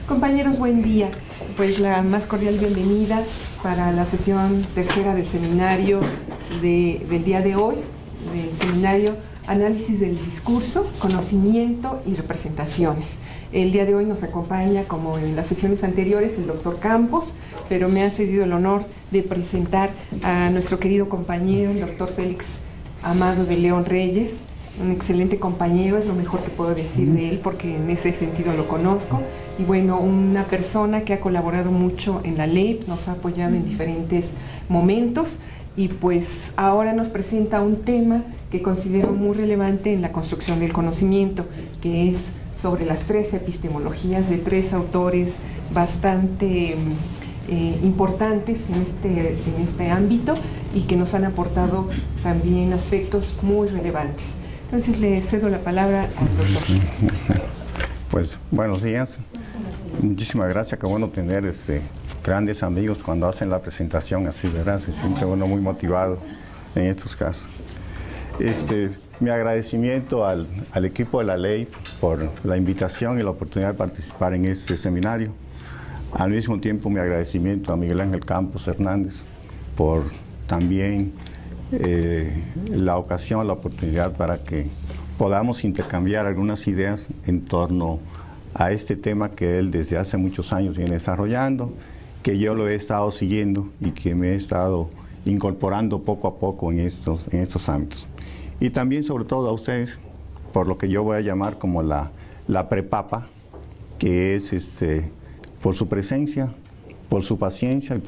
Compañeros, buen día. Pues la más cordial bienvenida para la sesión tercera del seminario del día de hoy, del seminario Análisis del Discurso, Conocimiento y Representaciones. El día de hoy nos acompaña, como en las sesiones anteriores, el doctor Campos, pero me ha cedido el honor de presentar a nuestro querido compañero, el doctor Félix Amado de León Reyes, un excelente compañero, es lo mejor que puedo decir de él porque en ese sentido lo conozco. Y bueno, una persona que ha colaborado mucho en la LEIP, nos ha apoyado en diferentes momentos y pues ahora nos presenta un tema que considero muy relevante en la construcción del conocimiento, que es sobre las 3 epistemologías de 3 autores bastante importantes en este ámbito y que nos han aportado también aspectos muy relevantes. Entonces le cedo la palabra al doctor. Pues buenos días, muchísimas gracias, qué bueno tener grandes amigos cuando hacen la presentación así, ¿verdad? Se siente uno muy motivado en estos casos. Mi agradecimiento al equipo de la LEIP por la invitación y la oportunidad de participar en este seminario. Al mismo tiempo mi agradecimiento a Miguel Ángel Campos Hernández por también la ocasión, la oportunidad para que podamos intercambiar algunas ideas en torno a este tema que él desde hace muchos años viene desarrollando, que yo lo he estado siguiendo y que me he estado incorporando poco a poco en estos ámbitos. Y también sobre todo a ustedes, por lo que yo voy a llamar como la prepapa, que es por su presencia, por su paciencia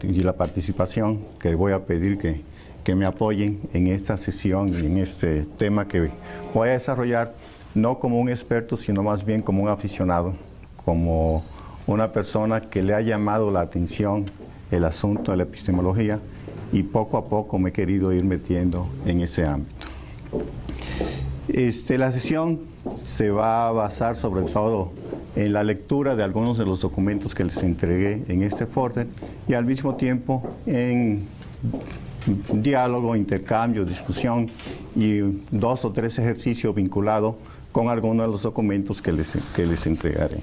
y la participación que voy a pedir que me apoyen en esta sesión y en este tema que voy a desarrollar, no como un experto, sino más bien como un aficionado, como una persona que le ha llamado la atención el asunto de la epistemología y poco a poco me he querido ir metiendo en ese ámbito. La sesión se va a basar sobre todo en la lectura de algunos de los documentos que les entregué en este folder y al mismo tiempo en diálogo, intercambio, discusión y 2 o 3 ejercicios vinculados con algunos de los documentos que les entregaré.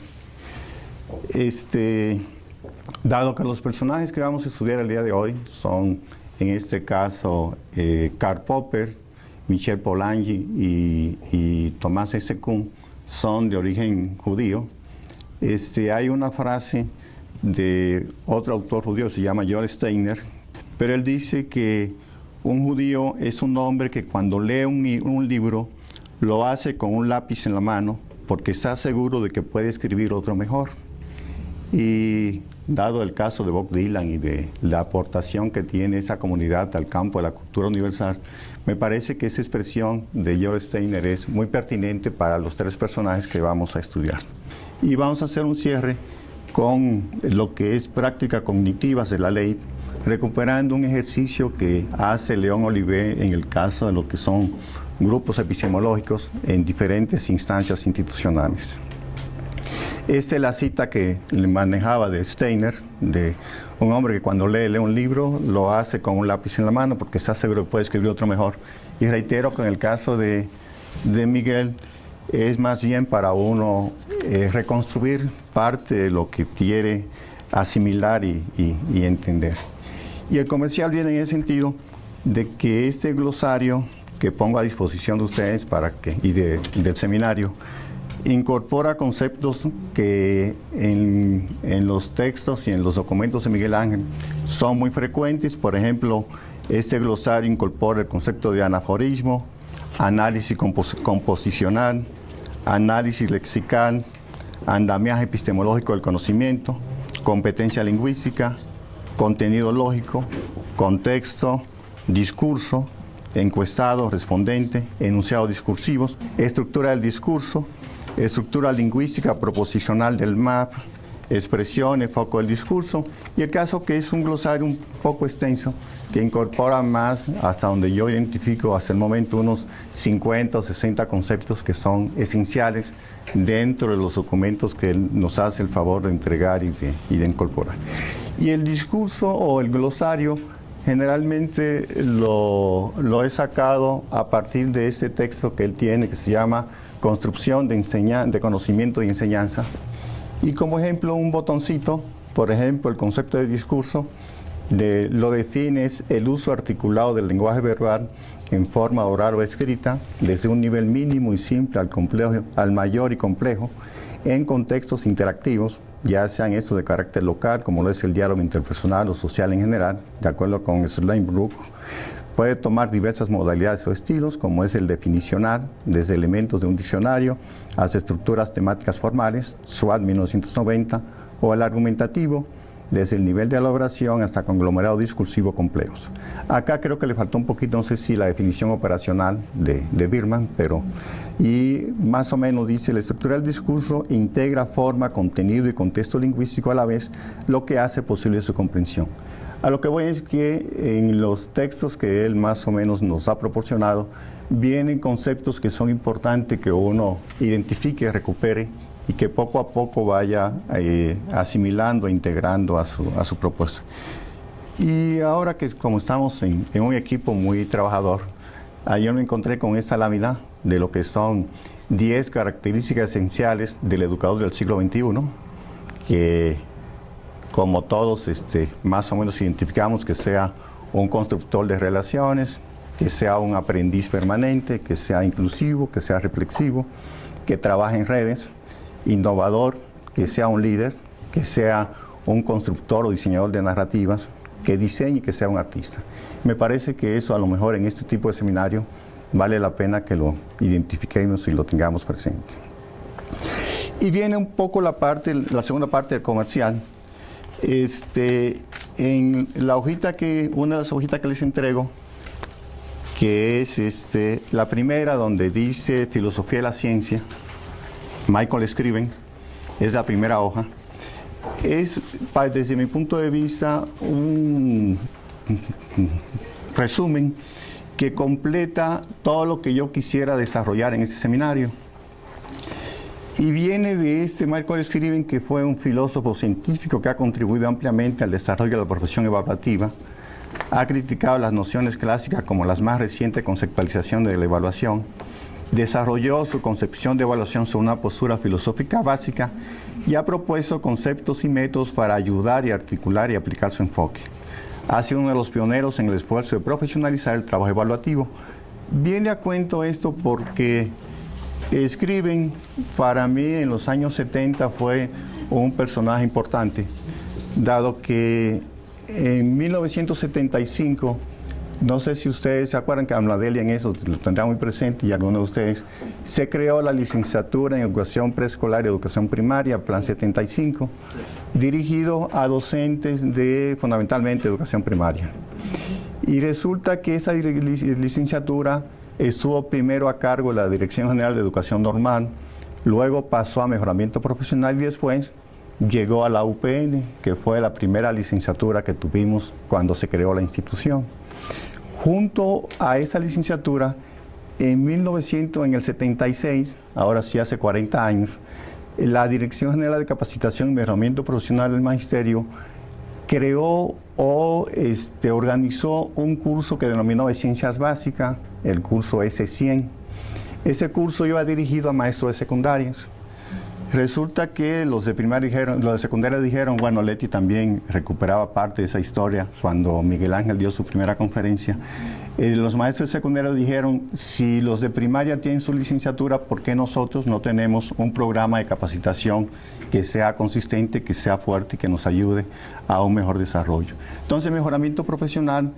Dado que los personajes que vamos a estudiar el día de hoy son, en este caso, Karl Popper, Michel Polanyi y Thomas S. Kuhn, son de origen judío. Hay una frase de otro autor judío, se llama Joel Steiner, pero él dice que un judío es un hombre que cuando lee un libro lo hace con un lápiz en la mano porque está seguro de que puede escribir otro mejor. Y dado el caso de Bob Dylan y de la aportación que tiene esa comunidad al campo de la cultura universal, me parece que esa expresión de Joel Steiner es muy pertinente para los 3 personajes que vamos a estudiar. Y vamos a hacer un cierre con lo que es prácticas cognitivas de la ley, recuperando un ejercicio que hace León Olivet en el caso de lo que son grupos epistemológicos en diferentes instancias institucionales. Esta es la cita que le manejaba de Steiner, de un hombre que cuando lee un libro lo hace con un lápiz en la mano porque está seguro que puede escribir otro mejor. Y reitero que en el caso de Miguel es más bien para uno reconstruir parte de lo que quiere asimilar y entender. Y el comercial viene en el sentido de que este glosario que pongo a disposición de ustedes y del seminario incorpora conceptos que en los textos y en los documentos de Miguel Ángel son muy frecuentes. Por ejemplo, este glosario incorpora el concepto de anaforismo, análisis composicional, análisis lexical, andamiaje epistemológico del conocimiento, competencia lingüística, contenido lógico, contexto, discurso, encuestado, respondente, enunciados discursivos, estructura del discurso, estructura lingüística proposicional del MAP, expresiones, foco del discurso, y el caso que es un glosario un poco extenso, que incorpora más, hasta donde yo identifico hasta el momento, unos 50 o 60 conceptos que son esenciales dentro de los documentos que él nos hace el favor de entregar y de incorporar. Y el discurso o el glosario generalmente lo he sacado a partir de este texto que él tiene, que se llama Construcción de Conocimiento y Enseñanza. Y como ejemplo, un botoncito, por ejemplo, el concepto de discurso, lo define es el uso articulado del lenguaje verbal en forma oral o escrita, desde un nivel mínimo y simple al mayor y complejo, en contextos interactivos, ya sean estos de carácter local, como lo es el diálogo interpersonal o social en general, de acuerdo con Steinbrück. Puede tomar diversas modalidades o estilos, como es el definicional, desde elementos de un diccionario hasta estructuras temáticas formales, SWAT 1990, o el argumentativo, desde el nivel de elaboración hasta conglomerado discursivo complejos. Acá creo que le faltó un poquito, no sé si la definición operacional de Birman, pero y más o menos dice: la estructura del discurso integra forma, contenido y contexto lingüístico a la vez, lo que hace posible su comprensión. A lo que voy es que en los textos que él más o menos nos ha proporcionado, vienen conceptos que son importantes que uno identifique, recupere y que poco a poco vaya asimilando, integrando a su propuesta. Y ahora que como estamos en un equipo muy trabajador, ayer me encontré con esta lámina de lo que son 10 características esenciales del educador del siglo XXI, que como todos más o menos identificamos, que sea un constructor de relaciones, que sea un aprendiz permanente, que sea inclusivo, que sea reflexivo, que trabaje en redes, innovador, que sea un líder, que sea un constructor o diseñador de narrativas, que diseñe y que sea un artista. Me parece que eso a lo mejor en este tipo de seminario vale la pena que lo identifiquemos y lo tengamos presente. Y viene un poco la segunda parte del comercial. En la hojita una de las hojitas que les entrego, que es la primera donde dice Filosofía de la Ciencia, Michael Scriven, es la primera hoja. Es, desde mi punto de vista, un resumen que completa todo lo que yo quisiera desarrollar en este seminario. Y viene de Michael Scriven, que fue un filósofo científico que ha contribuido ampliamente al desarrollo de la profesión evaluativa. Ha criticado las nociones clásicas como las más recientes conceptualización de la evaluación. Desarrolló su concepción de evaluación sobre una postura filosófica básica y ha propuesto conceptos y métodos para ayudar y articular y aplicar su enfoque. Ha sido uno de los pioneros en el esfuerzo de profesionalizar el trabajo evaluativo. Viene a cuento esto porque Scriven, para mí, en los años 70 fue un personaje importante, dado que en 1975, no sé si ustedes se acuerdan que Amladelia en eso lo tendrá muy presente, y algunos de ustedes, se creó la licenciatura en Educación Preescolar y Educación Primaria, Plan 75, dirigido a docentes de fundamentalmente educación primaria. Y resulta que esa licenciatura estuvo primero a cargo de la Dirección General de Educación Normal, luego pasó a Mejoramiento Profesional y después llegó a la UPN, que fue la primera licenciatura que tuvimos cuando se creó la institución. Junto a esa licenciatura, en el 76, ahora sí hace 40 años, la Dirección General de Capacitación y Mejoramiento Profesional del Magisterio creó o organizó un curso que denominó de Ciencias Básicas, el curso S100. Ese curso iba dirigido a maestros de secundarias. Resulta que los de primaria los de secundaria dijeron, bueno, Leti también recuperaba parte de esa historia cuando Miguel Ángel dio su primera conferencia. Los maestros de secundaria dijeron, si los de primaria tienen su licenciatura, ¿por qué nosotros no tenemos un programa de capacitación que sea consistente, que sea fuerte y que nos ayude a un mejor desarrollo? Entonces, Mejoramiento Profesional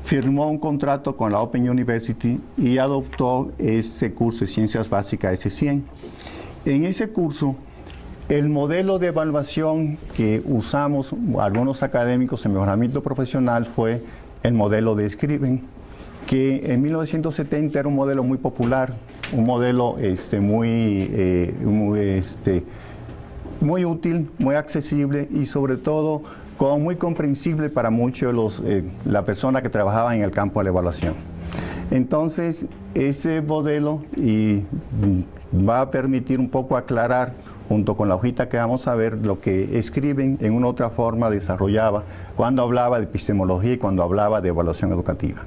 firmó un contrato con la Open University y adoptó este curso de Ciencias Básicas S100. En ese curso, el modelo de evaluación que usamos algunos académicos en Mejoramiento Profesional fue el modelo de Scriven, que en 1970 era un modelo muy muy útil, muy accesible y sobre todo muy comprensible para muchos de la persona que trabajaba en el campo de la evaluación. Entonces, ese modelo va a permitir un poco aclarar, junto con la hojita que vamos a ver, lo que escriben en una otra forma desarrollaba cuando hablaba de epistemología y cuando hablaba de evaluación educativa.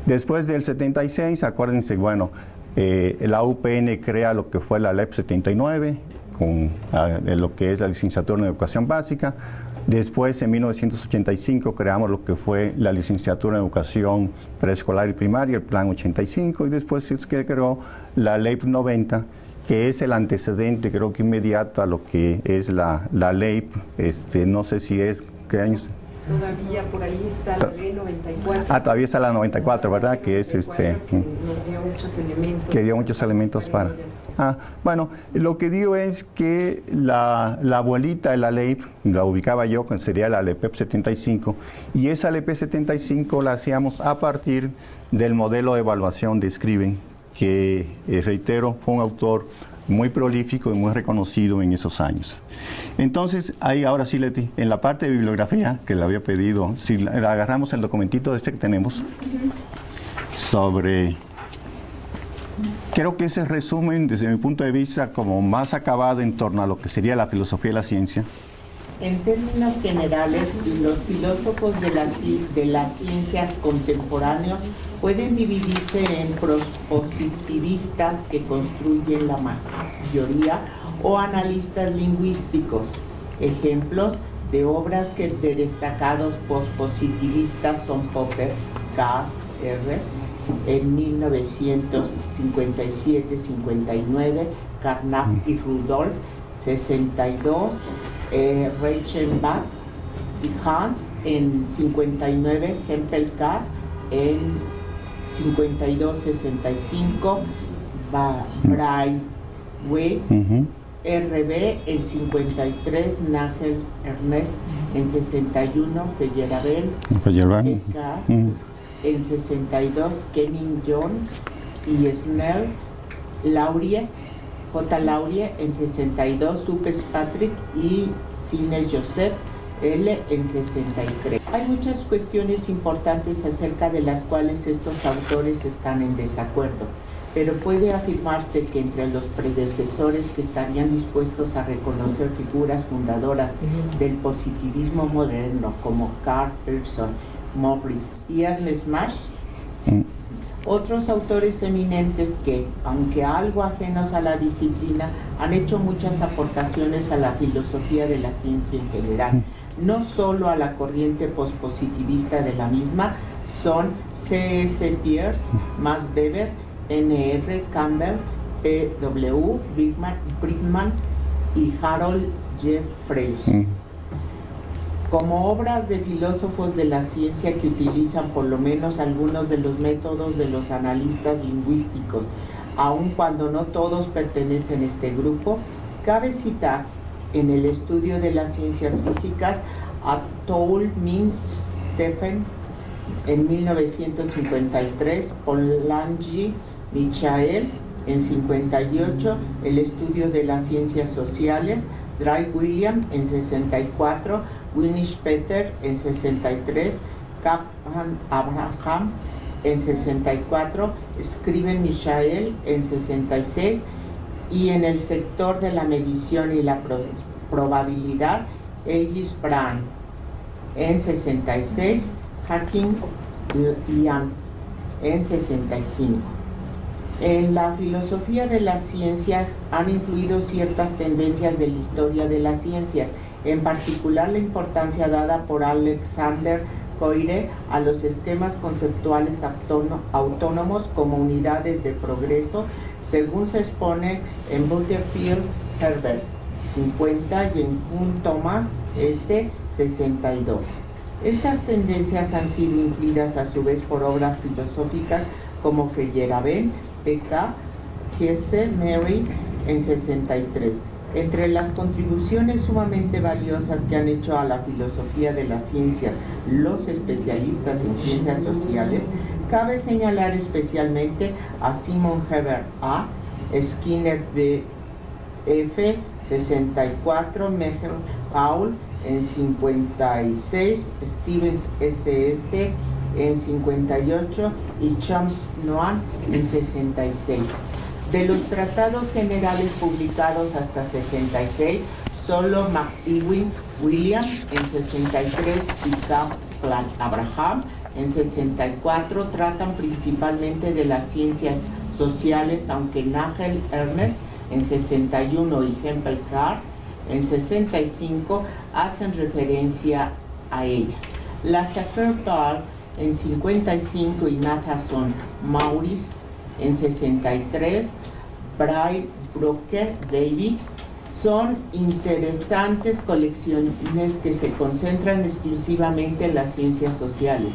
Después del 76, acuérdense, bueno, la UPN crea lo que fue la LEP 79, con lo que es la licenciatura en educación básica. Después, en 1985, creamos lo que fue la licenciatura en educación preescolar y primaria, el Plan 85, y después es que creó la Ley 90, que es el antecedente, creo que inmediato a lo que es la ley, no sé si es, ¿qué años? Todavía por ahí está la ley 94. Ah, todavía está la 94, ¿verdad? Que es que nos dio muchos elementos. Que dio muchos elementos para. Bueno, lo que digo es que la abuelita de la ley la ubicaba yo, que sería la LEP 75, y esa LEP 75 la hacíamos a partir del modelo de evaluación de Scriven, que, reitero, fue un autor muy prolífico y muy reconocido en esos años. Entonces, ahí ahora sí, Leti, en la parte de bibliografía que le había pedido, si agarramos el documentito que tenemos sobre, creo que ese resumen desde mi punto de vista como más acabado en torno a lo que sería la filosofía de la ciencia. En términos generales, los filósofos de la ciencia contemporáneos pueden dividirse en positivistas que construyen la mayoría o analistas lingüísticos. Ejemplos de obras de destacados pospositivistas son Popper, K. R. en 1957-59, Carnap y Rudolph, 62, Reichenbach y Hans en 59, Hempel-Carr en 52-65, Braithwaite, RB en 53, Nagel Ernest en 61, Feyerabend, en 62, Kenning John y Snell, Laurie, J. Laurie en 62, Supes Patrick y Cine Joseph L. en 63. Hay muchas cuestiones importantes acerca de las cuales estos autores están en desacuerdo, pero puede afirmarse que entre los predecesores que estarían dispuestos a reconocer figuras fundadoras del positivismo moderno como Carl Pearson, Morris y Ernest Mach, otros autores eminentes que, aunque algo ajenos a la disciplina, han hecho muchas aportaciones a la filosofía de la ciencia en general, no solo a la corriente pospositivista de la misma, son C.S. Peirce, Max Weber, N.R. Campbell, P.W. Brickman y Harold Jeffreys. Como obras de filósofos de la ciencia que utilizan por lo menos algunos de los métodos de los analistas lingüísticos, aun cuando no todos pertenecen a este grupo, cabe citar en el estudio de las ciencias físicas a Toul Min Stephen en 1953, Polanyi Michael en 58, el estudio de las ciencias sociales, Drake William en 64, Winnish Peter en 63, Kaplan Abraham en 64, Scriven Michael en 66, y en el sector de la medición y la probabilidad, Egis Brand en 66, Hacking Liang en 65. En la filosofía de las ciencias han influido ciertas tendencias de la historia de las ciencias, en particular la importancia dada por Alexander Koire a los esquemas conceptuales autónomos como unidades de progreso, según se expone en Butterfield Herbert 50 y en Kuhn Thomas S 62. Estas tendencias han sido influidas a su vez por obras filosóficas como Feyerabend, P.K., Hesse, Mary en 63. Entre las contribuciones sumamente valiosas que han hecho a la filosofía de la ciencia los especialistas en ciencias sociales, cabe señalar especialmente a Simon Hebert A., Skinner B. F., 64, Mehel Paul en 56, Stevens SS en 58 y Chomsky Noam en 66. De los tratados generales publicados hasta 66, solo McEwen William en 63 y Kaplan Abraham en 64 tratan principalmente de las ciencias sociales, aunque Nagel Ernest en 61 y Hempel Carr en 65 hacen referencia a ellas. La Safer-Paul en 55 y Nathanson Maurice en 63, Bray Brooker David, son interesantes colecciones que se concentran exclusivamente en las ciencias sociales.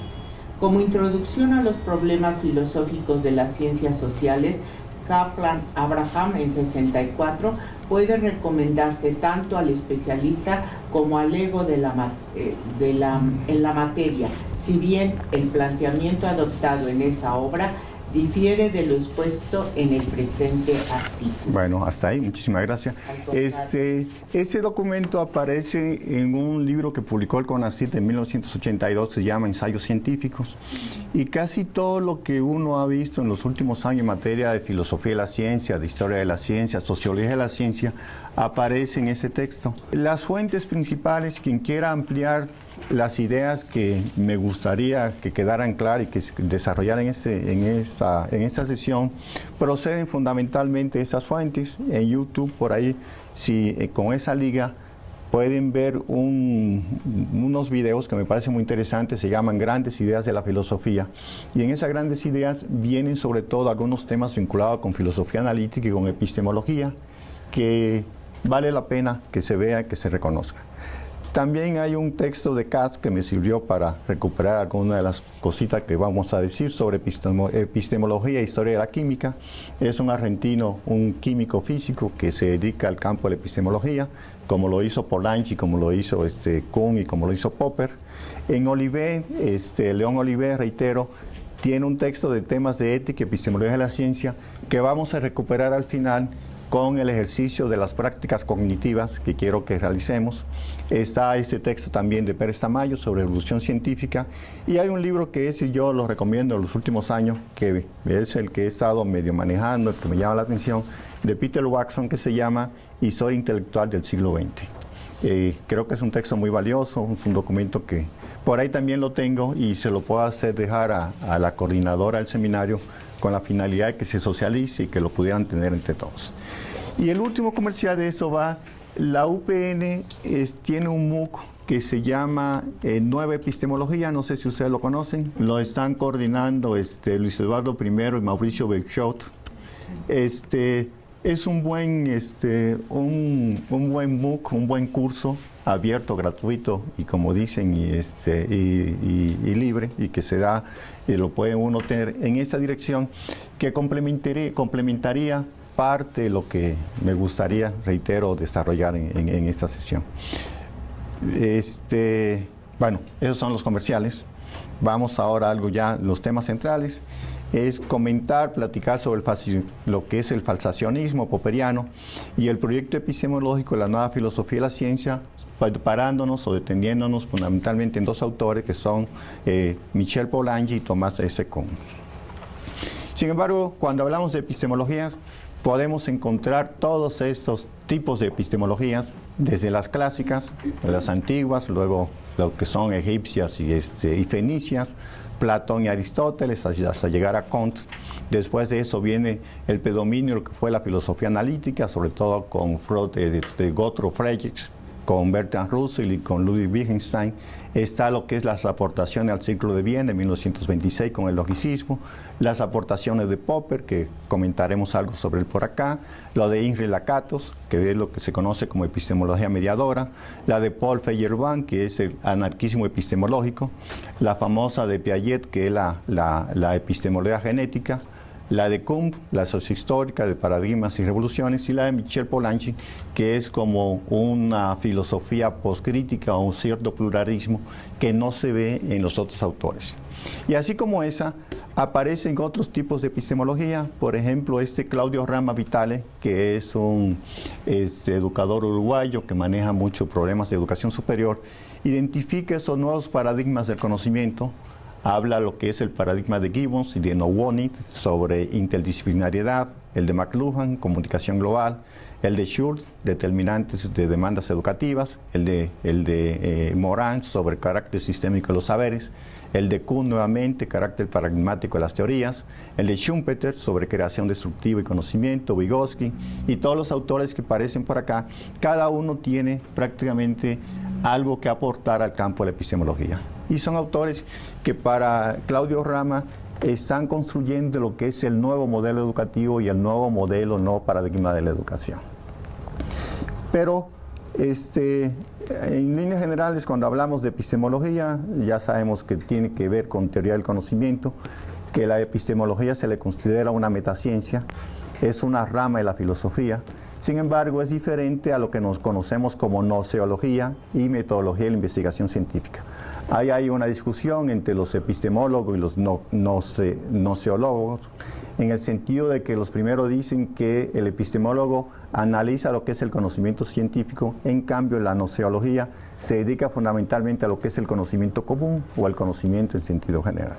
Como introducción a los problemas filosóficos de las ciencias sociales, Kaplan Abraham en 64 puede recomendarse tanto al especialista como al ego en la materia, si bien el planteamiento adoptado en esa obra difiere de lo expuesto en el presente artículo. Bueno, hasta ahí, muchísimas gracias. Ese documento aparece en un libro que publicó el CONACYT en 1982, se llama Ensayos Científicos, y casi todo lo que uno ha visto en los últimos años en materia de filosofía de la ciencia, de historia de la ciencia, sociología de la ciencia, aparece en ese texto. Las fuentes principales, quien quiera ampliar las ideas que me gustaría que quedaran claras y que se desarrollaran en esta sesión, proceden fundamentalmente de esas fuentes. En YouTube, por ahí, con esa liga, pueden ver unos videos que me parecen muy interesantes, se llaman Grandes Ideas de la Filosofía. Y en esas grandes ideas vienen sobre todo algunos temas vinculados con filosofía analítica y con epistemología, que vale la pena que se vea, que se reconozca. También hay un texto de Katz que me sirvió para recuperar algunas de las cositas que vamos a decir sobre epistemología e historia de la química. Es un argentino, un químico físico que se dedica al campo de la epistemología, como lo hizo Polanyi, como lo hizo Kuhn y como lo hizo Popper. En Olivet, León Olivet, reitero, tiene un texto de temas de ética y epistemología de la ciencia que vamos a recuperar al final con el ejercicio de las prácticas cognitivas que quiero que realicemos. Está este texto también de Pérez Tamayo sobre evolución científica, y hay un libro que yo lo recomiendo en los últimos años, que es el que he estado medio manejando, el que me llama la atención, de Peter Watson, que se llama Historia Intelectual del siglo XX. Creo que es un texto muy valioso, es un documento que por ahí también lo tengo y se lo puedo dejar a la coordinadora del seminario con la finalidad de que se socialice y que lo pudieran tener entre todos. Y el último comercial de eso va, la UPN tiene un MOOC que se llama Nueva Epistemología, no sé si ustedes lo conocen, lo están coordinando Luis Eduardo I y Mauricio Beixot. Es un buen MOOC, un buen curso abierto, gratuito y como dicen, y libre, y que se da, lo puede uno tener en esta dirección, que complementaría parte de lo que me gustaría, reitero, desarrollar en esta sesión. Bueno, esos son los comerciales. Vamos ahora a algo ya, los temas centrales. Es platicar sobre lo que es el falsacionismo popperiano y el proyecto epistemológico de la nueva filosofía de la ciencia, parándonos o deteniéndonos fundamentalmente en dos autores que son Michel Polanyi y Thomas S. Kuhn. Sin embargo, cuando hablamos de epistemologías, podemos encontrar todos estos tipos de epistemologías, desde las clásicas, las antiguas, luego lo que son egipcias y fenicias, Platón y Aristóteles, hasta llegar a Kant. Después de eso viene el predominio de lo que fue la filosofía analítica, sobre todo con Gottlob Frege, con Bertrand Russell y con Ludwig Wittgenstein. Está lo que es las aportaciones al Círculo de Viena en 1926 con el logicismo, las aportaciones de Popper, que comentaremos algo sobre él por acá, lo de Imre Lakatos, que es lo que se conoce como epistemología mediadora, la de Paul Feyerabend, que es el anarquismo epistemológico, la famosa de Piaget, que es la epistemología genética, la de Kuhn, la sociohistórica de paradigmas y revoluciones, y la de Michel Polanyi, que es como una filosofía postcrítica o un cierto pluralismo que no se ve en los otros autores. Y así como esa, aparecen otros tipos de epistemología. Por ejemplo, Claudio Rama Vitale, que es un educador uruguayo que maneja muchos problemas de educación superior, identifica esos nuevos paradigmas del conocimiento. Habla lo que es el paradigma de Gibbons y de Nowotny sobre interdisciplinariedad, el de McLuhan, comunicación global, el de Schur, determinantes de demandas educativas, el de Morin sobre el carácter sistémico de los saberes, el de Kuhn nuevamente, carácter paradigmático de las teorías, el de Schumpeter sobre creación destructiva y conocimiento, Vygotsky, y todos los autores que aparecen por acá, cada uno tiene prácticamente algo que aportar al campo de la epistemología. Y son autores que para Claudio Rama están construyendo lo que es el nuevo modelo educativo y el nuevo modelo, nuevo paradigma de la educación. Pero en líneas generales, cuando hablamos de epistemología, ya sabemos que tiene que ver con teoría del conocimiento, que la epistemología se le considera una metaciencia, es una rama de la filosofía. Sin embargo, es diferente a lo que nos conocemos como noceología y metodología de la investigación científica. Ahí hay una discusión entre los epistemólogos y los noceólogos, en el sentido de que los primeros dicen que el epistemólogo analiza lo que es el conocimiento científico, en cambio la noceología se dedica fundamentalmente a lo que es el conocimiento común o el conocimiento en sentido general.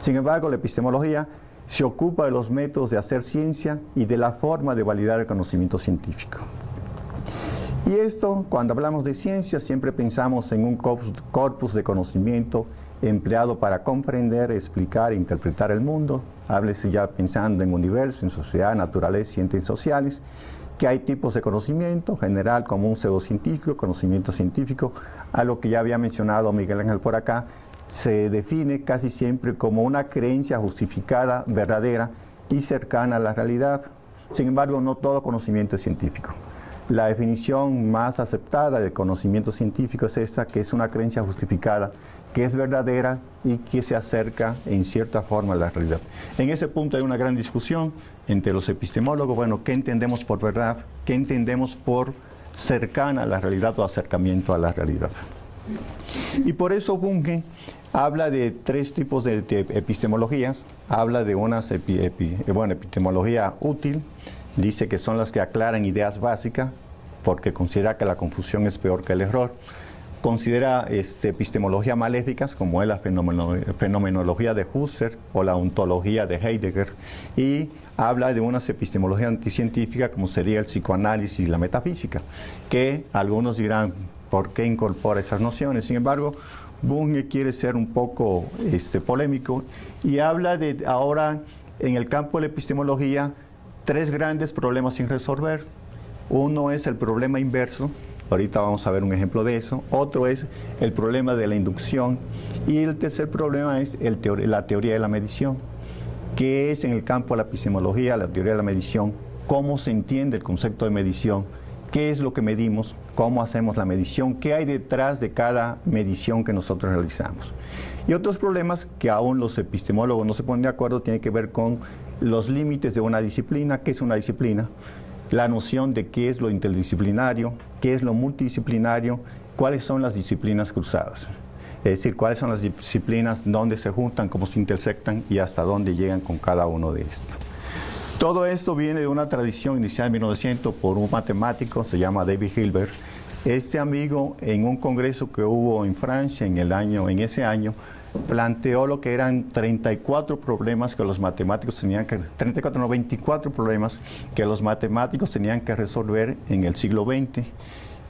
Sin embargo, la epistemología se ocupa de los métodos de hacer ciencia y de la forma de validar el conocimiento científico. Y esto, cuando hablamos de ciencia, siempre pensamos en un corpus de conocimiento empleado para comprender, explicar e interpretar el mundo. Háblese ya pensando en universo, en sociedad, naturaleza y ciencias sociales, que hay tipos de conocimiento general, común, pseudocientífico, conocimiento científico, a lo que ya había mencionado Miguel Ángel por acá, se define casi siempre como una creencia justificada, verdadera y cercana a la realidad. Sin embargo, no todo conocimiento es científico. La definición más aceptada de conocimiento científico es esa, que es una creencia justificada, que es verdadera y que se acerca en cierta forma a la realidad. En ese punto hay una gran discusión entre los epistemólogos. Bueno, ¿qué entendemos por verdad? ¿Qué entendemos por cercana a la realidad o acercamiento a la realidad? Y por eso Bunge habla de tres tipos de epistemologías. Habla de una epistemología útil. Dice que son las que aclaran ideas básicas, porque considera que la confusión es peor que el error. Considera epistemologías maléficas, como es la fenomenología de Husserl o la ontología de Heidegger, y habla de unas epistemologías anticientíficas, como sería el psicoanálisis y la metafísica, que algunos dirán, ¿por qué incorpora esas nociones? Sin embargo, Bunge quiere ser un poco polémico y habla de ahora, en el campo de la epistemología, tres grandes problemas sin resolver. Uno es el problema inverso, ahorita vamos a ver un ejemplo de eso. Otro es el problema de la inducción. Y el tercer problema es la teoría de la medición, que es en el campo de la epistemología, la teoría de la medición, cómo se entiende el concepto de medición, qué es lo que medimos, cómo hacemos la medición, qué hay detrás de cada medición que nosotros realizamos. Y otros problemas que aún los epistemólogos no se ponen de acuerdo tienen que ver con los límites de una disciplina. ¿Qué es una disciplina? La noción de qué es lo interdisciplinario, qué es lo multidisciplinario, cuáles son las disciplinas cruzadas. Es decir, cuáles son las disciplinas, dónde se juntan, cómo se intersectan y hasta dónde llegan con cada uno de estos. Todo esto viene de una tradición iniciada en 1900 por un matemático, se llama David Hilbert. Este amigo, en un congreso que hubo en Francia en ese año, planteó lo que eran 24 problemas que los matemáticos tenían que, 24 problemas que los matemáticos tenían que resolver en el siglo XX.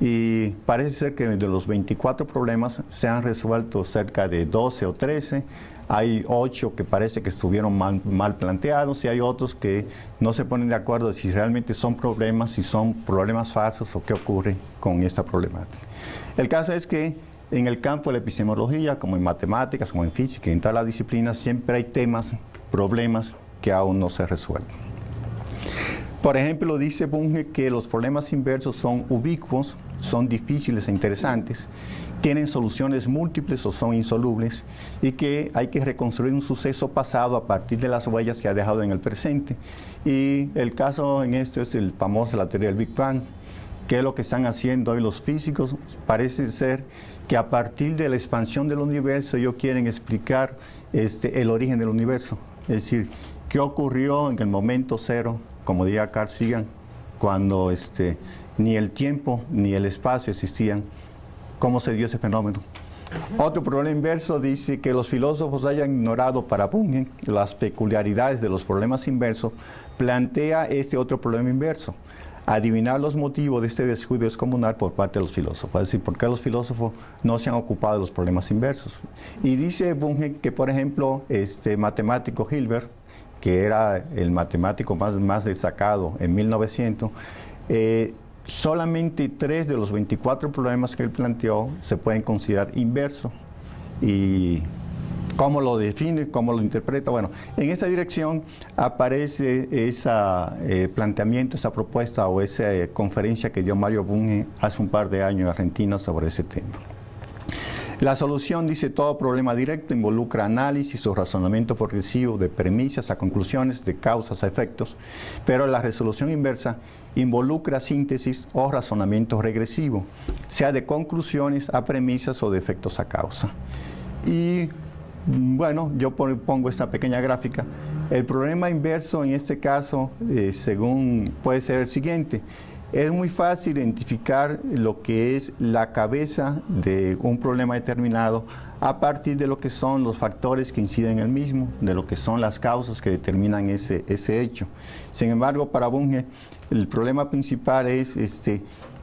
Y parece ser que de los 24 problemas se han resuelto cerca de 12 o 13. Hay 8 que parece que estuvieron mal planteados y hay otros que no se ponen de acuerdo de si realmente son problemas, si son problemas falsos o qué ocurre con esta problemática. El caso es que en el campo de la epistemología, como en matemáticas, como en física y en todas las disciplinas, siempre hay temas, problemas que aún no se resuelven. Por ejemplo, dice Bunge que los problemas inversos son ubicuos, son difíciles e interesantes, tienen soluciones múltiples o son insolubles, y que hay que reconstruir un suceso pasado a partir de las huellas que ha dejado en el presente. Y el caso en esto es el famoso, la teoría del Big Bang. ¿Qué es lo que están haciendo hoy los físicos? Parece ser que a partir de la expansión del universo ellos quieren explicar el origen del universo. Es decir, ¿qué ocurrió en el momento cero, como diría Carl Sagan, cuando ni el tiempo ni el espacio existían? ¿Cómo se dio ese fenómeno? Otro problema inverso dice que los filósofos hayan ignorado para Bunge las peculiaridades de los problemas inversos. Plantea este otro problema inverso: adivinar los motivos de este descuido descomunal por parte de los filósofos. Es decir, ¿por qué los filósofos no se han ocupado de los problemas inversos? Y dice Bunge que, por ejemplo, matemático Hilbert, que era el matemático más destacado en 1900, solamente 3 de los 24 problemas que él planteó se pueden considerar inversos. Y ¿cómo lo define? ¿Cómo lo interpreta? Bueno, en esa dirección aparece ese planteamiento, esa propuesta o esa conferencia que dio Mario Bunge hace un par de años en Argentina sobre ese tema. La solución, dice, todo problema directo involucra análisis o razonamiento progresivo de premisas a conclusiones, de causas a efectos, pero la resolución inversa involucra síntesis o razonamiento regresivo, sea de conclusiones a premisas o de efectos a causa. Y bueno, yo pongo esta pequeña gráfica. El problema inverso en este caso, según puede ser el siguiente: es muy fácil identificar lo que es la cabeza de un problema determinado a partir de lo que son los factores que inciden en el mismo, de lo que son las causas que determinan ese hecho. Sin embargo, para Bunge, el problema principal es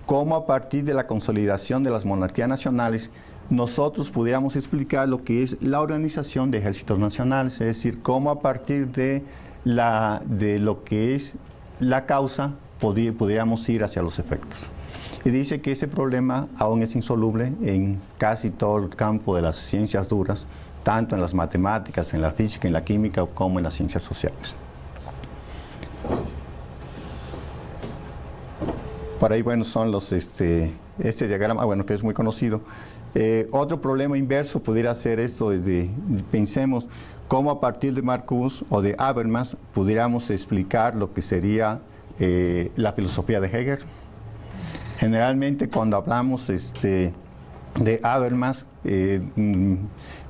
cómo a partir de la consolidación de las monarquías nacionales nosotros pudiéramos explicar lo que es la organización de ejércitos nacionales, es decir, cómo a partir de lo que es la causa pudiéramos ir hacia los efectos. Y dice que ese problema aún es insoluble en casi todo el campo de las ciencias duras, tanto en las matemáticas, en la física, en la química, como en las ciencias sociales. Por ahí, bueno, son los, este diagrama, bueno, que es muy conocido. Otro problema inverso pudiera ser esto, pensemos cómo a partir de Marcuse o de Habermas pudiéramos explicar lo que sería la filosofía de Hegel. Generalmente cuando hablamos de Habermas,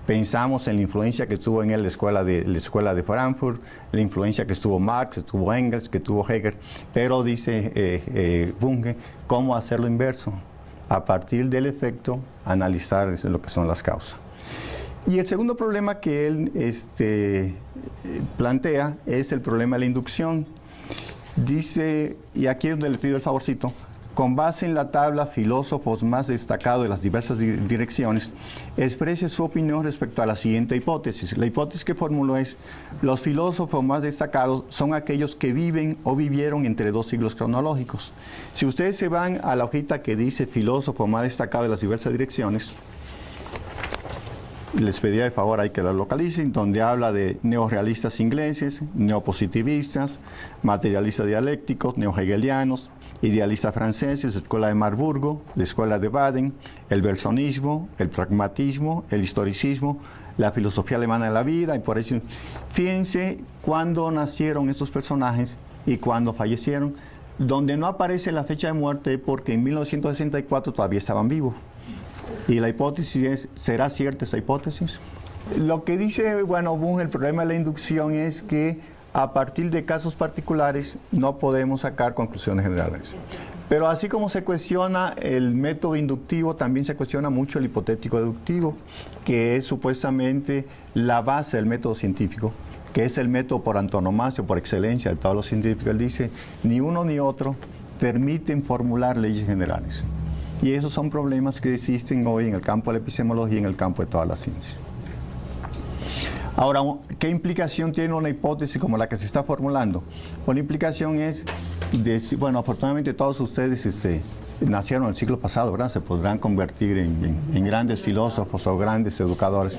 pensamos en la influencia que tuvo en él la escuela de Frankfurt, la influencia que tuvo Marx, que tuvo Engels, que tuvo Hegel, pero dice Bunge, ¿cómo hacer lo inverso? A partir del efecto, analizar lo que son las causas. Y el segundo problema que él plantea es el problema de la inducción. Dice, y aquí es donde le pido el favorcito, con base en la tabla filósofos más destacados de las diversas direcciones, exprese su opinión respecto a la siguiente hipótesis. La hipótesis que formuló es: los filósofos más destacados son aquellos que viven o vivieron entre 2 siglos cronológicos. Si ustedes se van a la hojita que dice filósofo más destacado de las diversas direcciones, les pediría de favor ahí que lo localicen, donde habla de neorrealistas ingleses, neopositivistas, materialistas dialécticos, neohegelianos, idealistas franceses, la escuela de Marburgo, la escuela de Baden, el bergsonismo, el pragmatismo, el historicismo, la filosofía alemana de la vida, y por eso, fíjense cuándo nacieron estos personajes y cuándo fallecieron. Donde no aparece la fecha de muerte porque en 1964 todavía estaban vivos. Y la hipótesis es, ¿será cierta esa hipótesis? Lo que dice, bueno, Bunge, el problema de la inducción es que a partir de casos particulares no podemos sacar conclusiones generales. Pero así como se cuestiona el método inductivo, también se cuestiona mucho el hipotético deductivo, que es supuestamente la base del método científico, que es el método por antonomasia, por excelencia de todos los científicos. Él dice, ni uno ni otro permiten formular leyes generales. Y esos son problemas que existen hoy en el campo de la epistemología y en el campo de todas las ciencias. Ahora, ¿qué implicación tiene una hipótesis como la que se está formulando? Una implicación es, bueno, afortunadamente todos ustedes nacieron el siglo pasado, ¿verdad? Se podrán convertir en grandes filósofos o grandes educadores,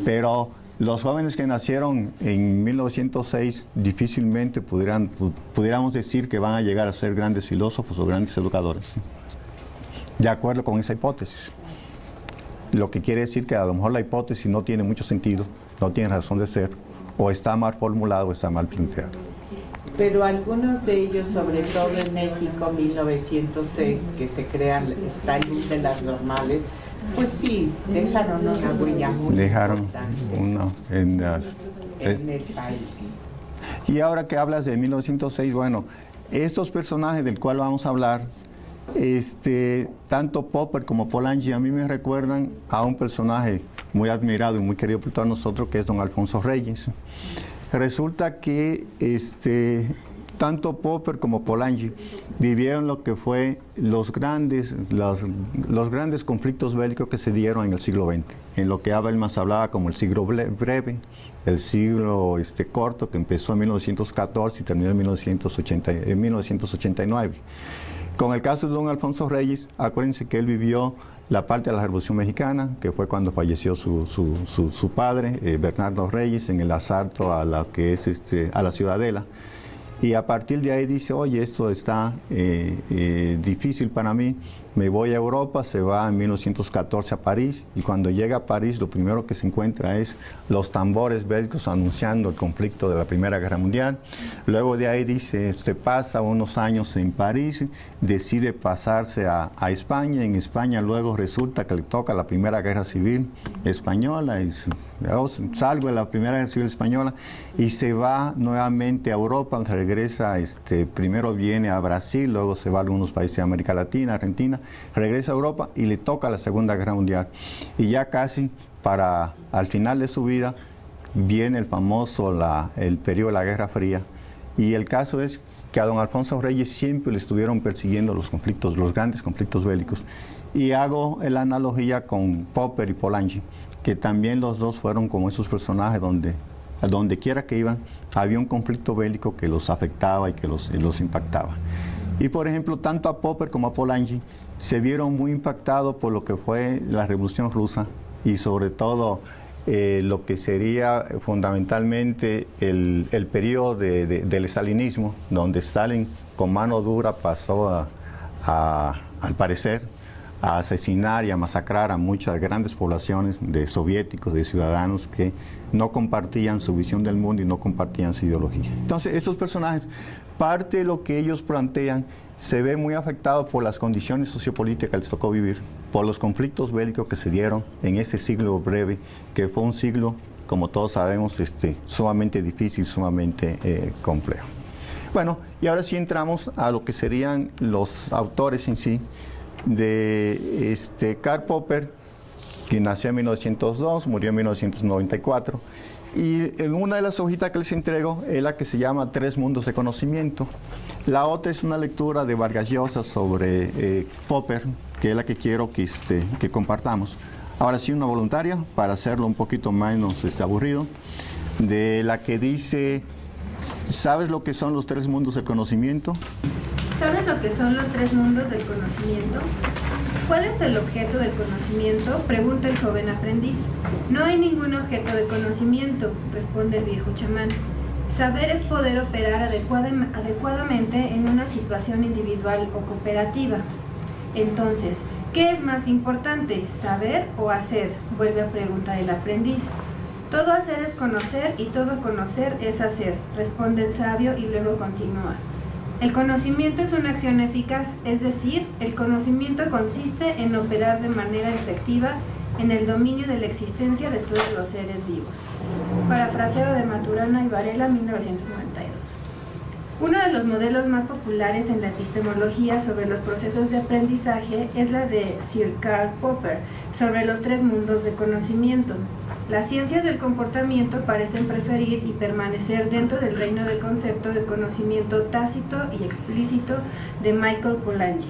pero los jóvenes que nacieron en 1906 difícilmente pudiéramos decir que van a llegar a ser grandes filósofos o grandes educadores, de acuerdo con esa hipótesis. lo que quiere decir que a lo mejor la hipótesis no tiene mucho sentido, no tiene razón de ser, o está mal formulado o está mal planteado. Pero algunos de ellos, sobre todo en México, 1906, que se crean esta luz de las normales, pues sí, dejaron una huella muy importante en el país. Y ahora que hablas de 1906, bueno, estos personajes del cual vamos a hablar, tanto Popper como Polanyi a mí me recuerdan a un personaje muy admirado y muy querido por todos nosotros, que es don Alfonso Reyes. Resulta que tanto Popper como Polanyi vivieron lo que fue los grandes conflictos bélicos que se dieron en el siglo XX, en lo que Habermas hablaba como el siglo breve, el siglo corto, que empezó en 1914 y terminó en 1989. Con el caso de don Alfonso Reyes, acuérdense que él vivió la parte de la Revolución Mexicana, que fue cuando falleció su padre, Bernardo Reyes, en el asalto a la que es a la Ciudadela. Y a partir de ahí dice, oye, esto está difícil para mí, me voy a Europa, se va en 1914 a París, y cuando llega a París lo primero que se encuentra es los tambores bélicos anunciando el conflicto de la Primera Guerra Mundial. Luego de ahí dice, se pasa unos años en París, decide pasarse a España. En España luego resulta que le toca la Primera Guerra Civil Española, y salgo de la Primera Guerra Civil Española y se va nuevamente a Europa, regresa, primero viene a Brasil, luego se va a algunos países de América Latina, Argentina, regresa a Europa y le toca la Segunda Guerra Mundial. Y ya casi al final de su vida viene el periodo de la Guerra Fría. Y el caso es que a don Alfonso Reyes siempre le estuvieron persiguiendo los grandes conflictos bélicos. Y hago la analogía con Popper y Polanyi, que también los dos fueron como esos personajes donde quiera que iban, había un conflicto bélico que los afectaba y que los impactaba. Y por ejemplo, tanto a Popper como a Polanyi se vieron muy impactados por lo que fue la Revolución Rusa y sobre todo lo que sería fundamentalmente el periodo del estalinismo, donde Stalin con mano dura pasó al parecer a asesinar y a masacrar a muchas grandes poblaciones de soviéticos, de ciudadanos que no compartían su visión del mundo y no compartían su ideología. Entonces, estos personajes, parte de lo que ellos plantean se ve muy afectado por las condiciones sociopolíticas que les tocó vivir, por los conflictos bélicos que se dieron en ese siglo breve, que fue un siglo, como todos sabemos, sumamente difícil, sumamente complejo. Bueno, y ahora sí entramos a lo que serían los autores en sí, de Karl Popper, que nació en 1902, murió en 1994, y en una de las hojitas que les entrego es la que se llama Tres Mundos de Conocimiento. La otra es una lectura de Vargas Llosa sobre Popper, que es la que quiero que compartamos. Ahora sí, una voluntaria, para hacerlo un poquito menos aburrido, de la que dice, ¿sabes lo que son los tres mundos del conocimiento? ¿Sabes lo que son los tres mundos del conocimiento? ¿Cuál es el objeto del conocimiento?, pregunta el joven aprendiz. No hay ningún objeto de conocimiento, responde el viejo chamán. Saber es poder operar adecuadamente en una situación individual o cooperativa. Entonces, ¿qué es más importante, saber o hacer?, vuelve a preguntar el aprendiz. Todo hacer es conocer y todo conocer es hacer, responde el sabio y luego continúa. El conocimiento es una acción eficaz, es decir, el conocimiento consiste en operar de manera efectiva en el dominio de la existencia de todos los seres vivos. Parafraseo de Maturana y Varela, 1992. Uno de los modelos más populares en la epistemología sobre los procesos de aprendizaje es la de Sir Karl Popper, sobre los tres mundos de conocimiento. Las ciencias del comportamiento parecen preferir y permanecer dentro del reino de concepto de conocimiento tácito y explícito de Michael Polanyi.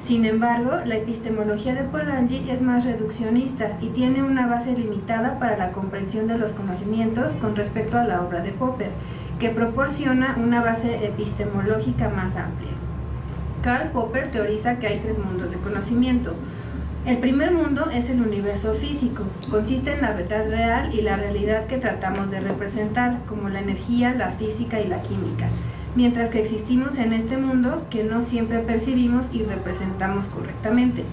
Sin embargo, la epistemología de Polanyi es más reduccionista y tiene una base limitada para la comprensión de los conocimientos con respecto a la obra de Popper, que proporciona una base epistemológica más amplia. Karl Popper teoriza que hay tres mundos de conocimiento. El primer mundo es el universo físico, consiste en la verdad real y la realidad que tratamos de representar, como la energía, la física y la química, mientras que existimos en este mundo que no siempre percibimos y representamos correctamente.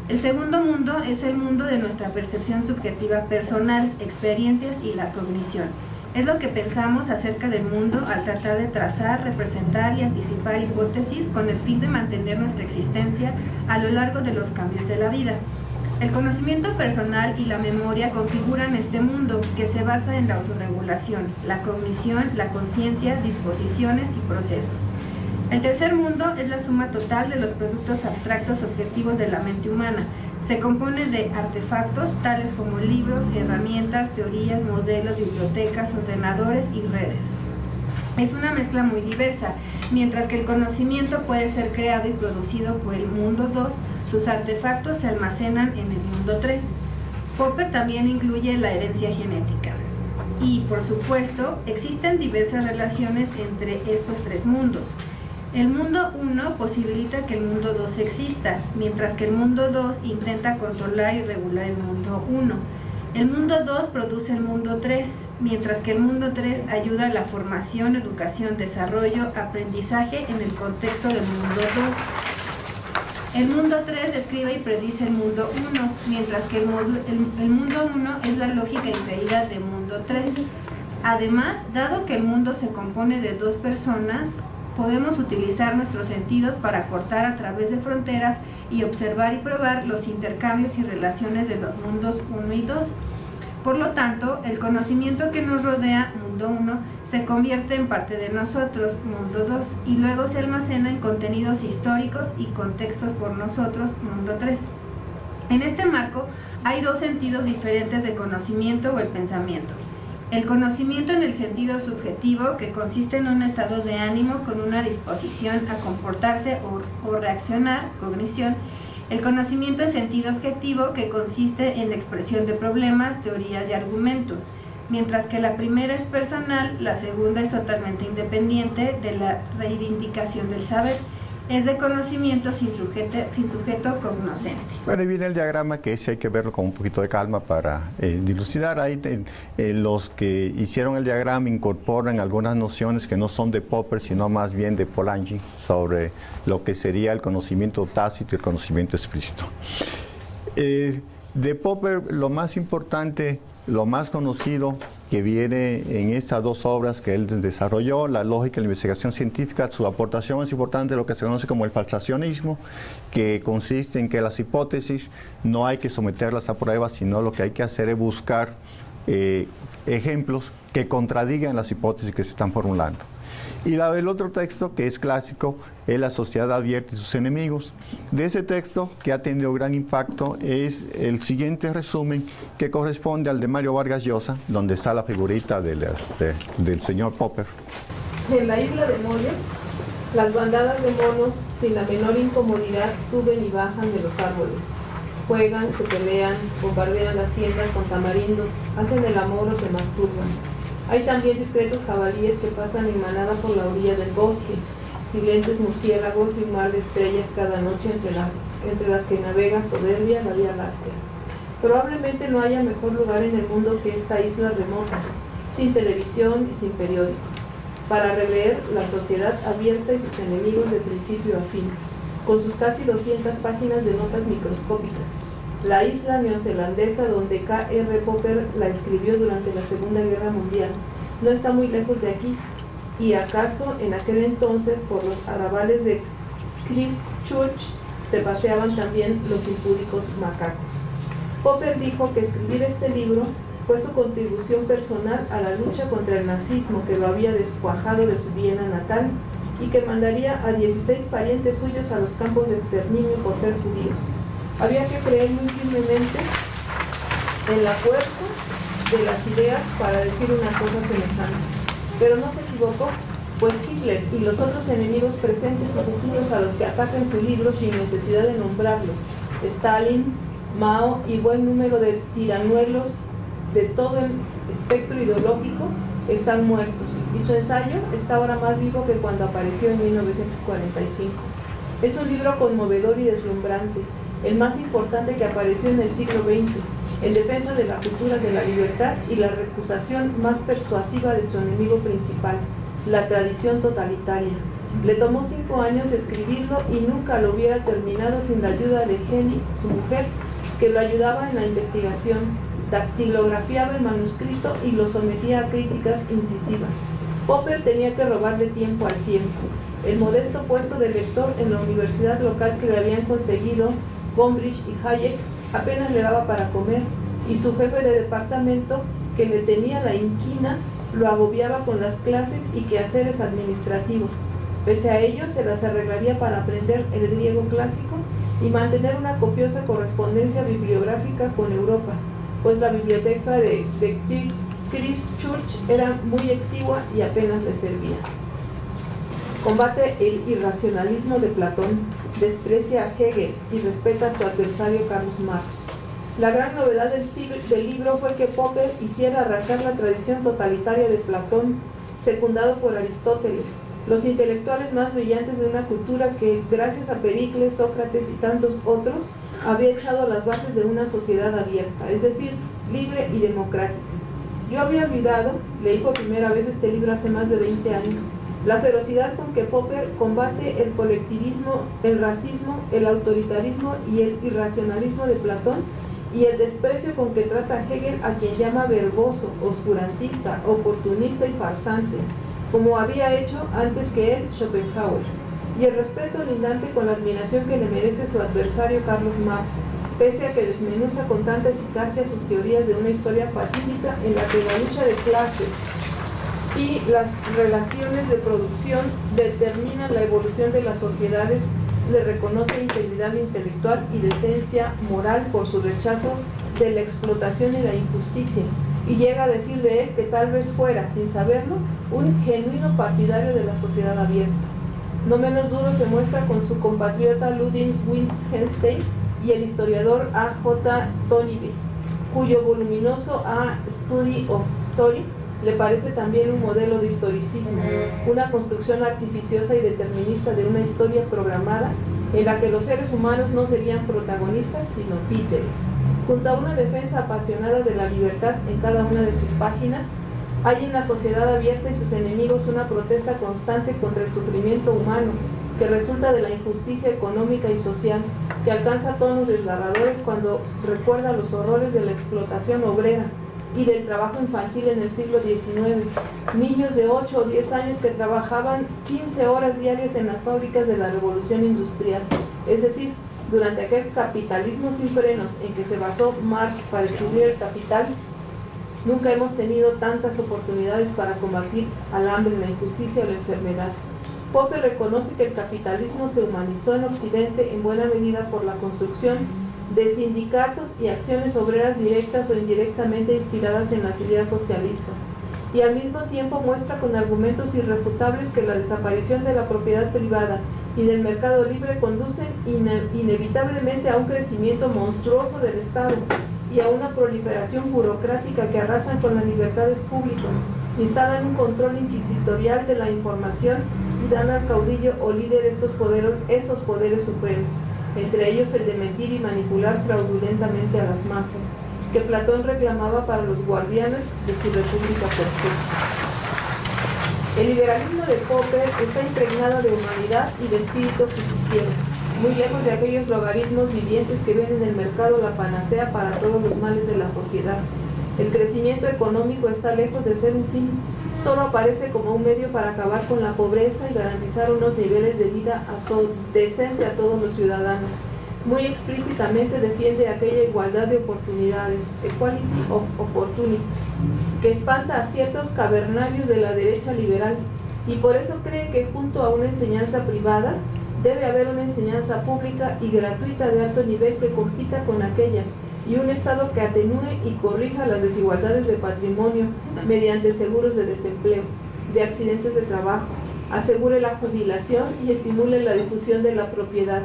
El segundo mundo es el mundo de nuestra percepción subjetiva personal, experiencias y la cognición. Es lo que pensamos acerca del mundo al tratar de trazar, representar y anticipar hipótesis con el fin de mantener nuestra existencia a lo largo de los cambios de la vida. El conocimiento personal y la memoria configuran este mundo que se basa en la autorregulación, la cognición, la conciencia, disposiciones y procesos. El tercer mundo es la suma total de los productos abstractos objetivos de la mente humana. Se compone de artefactos tales como libros, herramientas, teorías, modelos, bibliotecas, ordenadores y redes. Es una mezcla muy diversa. Mientras que el conocimiento puede ser creado y producido por el mundo 2, sus artefactos se almacenan en el mundo 3. Popper también incluye la herencia genética. Y, por supuesto, existen diversas relaciones entre estos tres mundos. El mundo 1 posibilita que el mundo 2 exista, mientras que el mundo 2 intenta controlar y regular el mundo 1. El mundo 2 produce el mundo 3, mientras que el mundo 3 ayuda a la formación, educación, desarrollo, aprendizaje en el contexto del mundo 2. El mundo 3 describe y predice el mundo 1, mientras que el mundo 1 es la lógica y realidad del mundo 3. Además, dado que el mundo se compone de dos personas, podemos utilizar nuestros sentidos para cortar a través de fronteras y observar y probar los intercambios y relaciones de los mundos 1 y 2. Por lo tanto, el conocimiento que nos rodea, mundo 1, se convierte en parte de nosotros, mundo 2, y luego se almacena en contenidos históricos y contextos por nosotros, mundo 3. En este marco, hay dos sentidos diferentes de conocimiento o el pensamiento. El conocimiento en el sentido subjetivo, que consiste en un estado de ánimo con una disposición a comportarse o reaccionar, cognición. El conocimiento en sentido objetivo, que consiste en la expresión de problemas, teorías y argumentos. Mientras que la primera es personal, la segunda es totalmente independiente de la reivindicación del saber. Es de conocimiento sin sujeto cognoscente. Bueno, ahí viene el diagrama, que ese hay que verlo con un poquito de calma para dilucidar. Ahí los que hicieron el diagrama incorporan algunas nociones que no son de Popper, sino más bien de Polanyi, sobre lo que sería el conocimiento tácito y el conocimiento explícito. De Popper, lo más importante, lo más conocido que viene en estas dos obras que él desarrolló, la lógica y la investigación científica, su aportación es importante, lo que se conoce como el falsacionismo, que consiste en que las hipótesis no hay que someterlas a pruebas, sino lo que hay que hacer es buscar ejemplos que contradigan las hipótesis que se están formulando. Y el otro texto, que es clásico, es La sociedad abierta y sus enemigos. De ese texto, que ha tenido gran impacto, es el siguiente resumen, que corresponde al de Mario Vargas Llosa, donde está la figurita del señor Popper. En la isla de Molle, las bandadas de monos, sin la menor incomodidad, suben y bajan de los árboles. Juegan, se pelean, bombardean las tiendas con tamarindos, hacen el amor o se masturban. Hay también discretos jabalíes que pasan en manada por la orilla del bosque, silentes murciélagos y un mar de estrellas cada noche entre las que navega soberbia la Vía Láctea. Probablemente no haya mejor lugar en el mundo que esta isla remota, sin televisión y sin periódico, para releer La sociedad abierta y sus enemigos de principio a fin, con sus casi 200 páginas de notas microscópicas. La isla neozelandesa donde K.R. Popper la escribió durante la Segunda Guerra Mundial no está muy lejos de aquí, y acaso en aquel entonces por los arrabales de Christchurch se paseaban también los impúdicos macacos. Popper dijo que escribir este libro fue su contribución personal a la lucha contra el nazismo, que lo había descuajado de su Viena natal y que mandaría a 16 parientes suyos a los campos de exterminio por ser judíos. Había que creer muy firmemente en la fuerza de las ideas para decir una cosa semejante. Pero no se equivocó, pues Hitler y los otros enemigos presentes y futuros a los que ataca en su libro sin necesidad de nombrarlos, Stalin, Mao y buen número de tiranuelos de todo el espectro ideológico, están muertos, y su ensayo está ahora más vivo que cuando apareció en 1945. Es un libro conmovedor y deslumbrante, el más importante que apareció en el siglo XX, en defensa de la cultura de la libertad y la recusación más persuasiva de su enemigo principal, la tradición totalitaria. Le tomó 5 años escribirlo y nunca lo hubiera terminado sin la ayuda de Jenny, su mujer, que lo ayudaba en la investigación, dactilografiaba el manuscrito y lo sometía a críticas incisivas. Popper tenía que robarle tiempo al tiempo. El modesto puesto de lector en la universidad local que le habían conseguido Gombrich y Hayek apenas le daba para comer, y su jefe de departamento, que le tenía la inquina, lo agobiaba con las clases y quehaceres administrativos. Pese a ello, se las arreglaría para aprender el griego clásico y mantener una copiosa correspondencia bibliográfica con Europa, pues la biblioteca de Christchurch era muy exigua y apenas le servía. Combate el irracionalismo de Platón, desprecia a Hegel y respeta a su adversario Carlos Marx. La gran novedad del libro fue que Popper hiciera arrancar la tradición totalitaria de Platón, secundado por Aristóteles, los intelectuales más brillantes de una cultura que, gracias a Pericles, Sócrates y tantos otros, había echado las bases de una sociedad abierta, es decir, libre y democrática. Yo había olvidado, leí por primera vez este libro hace más de 20 años, la ferocidad con que Popper combate el colectivismo, el racismo, el autoritarismo y el irracionalismo de Platón, y el desprecio con que trata a Hegel, a quien llama verboso, oscurantista, oportunista y farsante, como había hecho antes que él Schopenhauer, y el respeto lindante con la admiración que le merece su adversario Carlos Marx, pese a que desmenuza con tanta eficacia sus teorías de una historia fatídica en la que la lucha de clases y las relaciones de producción determinan la evolución de las sociedades. Le reconoce integridad intelectual y decencia moral por su rechazo de la explotación y la injusticia, y llega a decir de él que tal vez fuera, sin saberlo, un genuino partidario de la sociedad abierta. No menos duro se muestra con su compatriota Ludwig Wittgenstein y el historiador A.J. Toynbee, cuyo voluminoso A Study of Story le parece también un modelo de historicismo, una construcción artificiosa y determinista de una historia programada en la que los seres humanos no serían protagonistas sino títeres. Junto a una defensa apasionada de la libertad en cada una de sus páginas, hay en la sociedad abierta y sus enemigos una protesta constante contra el sufrimiento humano que resulta de la injusticia económica y social, que alcanza tonos desgarradores cuando recuerda los horrores de la explotación obrera y del trabajo infantil en el siglo XIX. Niños de 8 o 10 años que trabajaban 15 horas diarias en las fábricas de la revolución industrial, es decir, durante aquel capitalismo sin frenos en que se basó Marx para estudiar el capital. Nunca hemos tenido tantas oportunidades para combatir al hambre, la injusticia o la enfermedad. Popper reconoce que el capitalismo se humanizó en Occidente en buena medida por la construcción de sindicatos y acciones obreras directas o indirectamente inspiradas en las ideas socialistas, y al mismo tiempo muestra con argumentos irrefutables que la desaparición de la propiedad privada y del mercado libre conducen inevitablemente a un crecimiento monstruoso del Estado y a una proliferación burocrática que arrasan con las libertades públicas, instalan un control inquisitorial de la información y dan al caudillo o líder esos poderes supremos, entre ellos el de mentir y manipular fraudulentamente a las masas, que Platón reclamaba para los guardianes de su república perfecta. El liberalismo de Popper está impregnado de humanidad y de espíritu justiciero, muy lejos de aquellos logaritmos vivientes que ven en el mercado la panacea para todos los males de la sociedad. El crecimiento económico está lejos de ser un fin, solo aparece como un medio para acabar con la pobreza y garantizar unos niveles de vida decente a todos los ciudadanos. Muy explícitamente defiende aquella igualdad de oportunidades, equality of opportunity, que espanta a ciertos cavernarios de la derecha liberal, y por eso cree que junto a una enseñanza privada debe haber una enseñanza pública y gratuita de alto nivel que compita con aquella, y un Estado que atenúe y corrija las desigualdades de patrimonio mediante seguros de desempleo, de accidentes de trabajo, asegure la jubilación y estimule la difusión de la propiedad.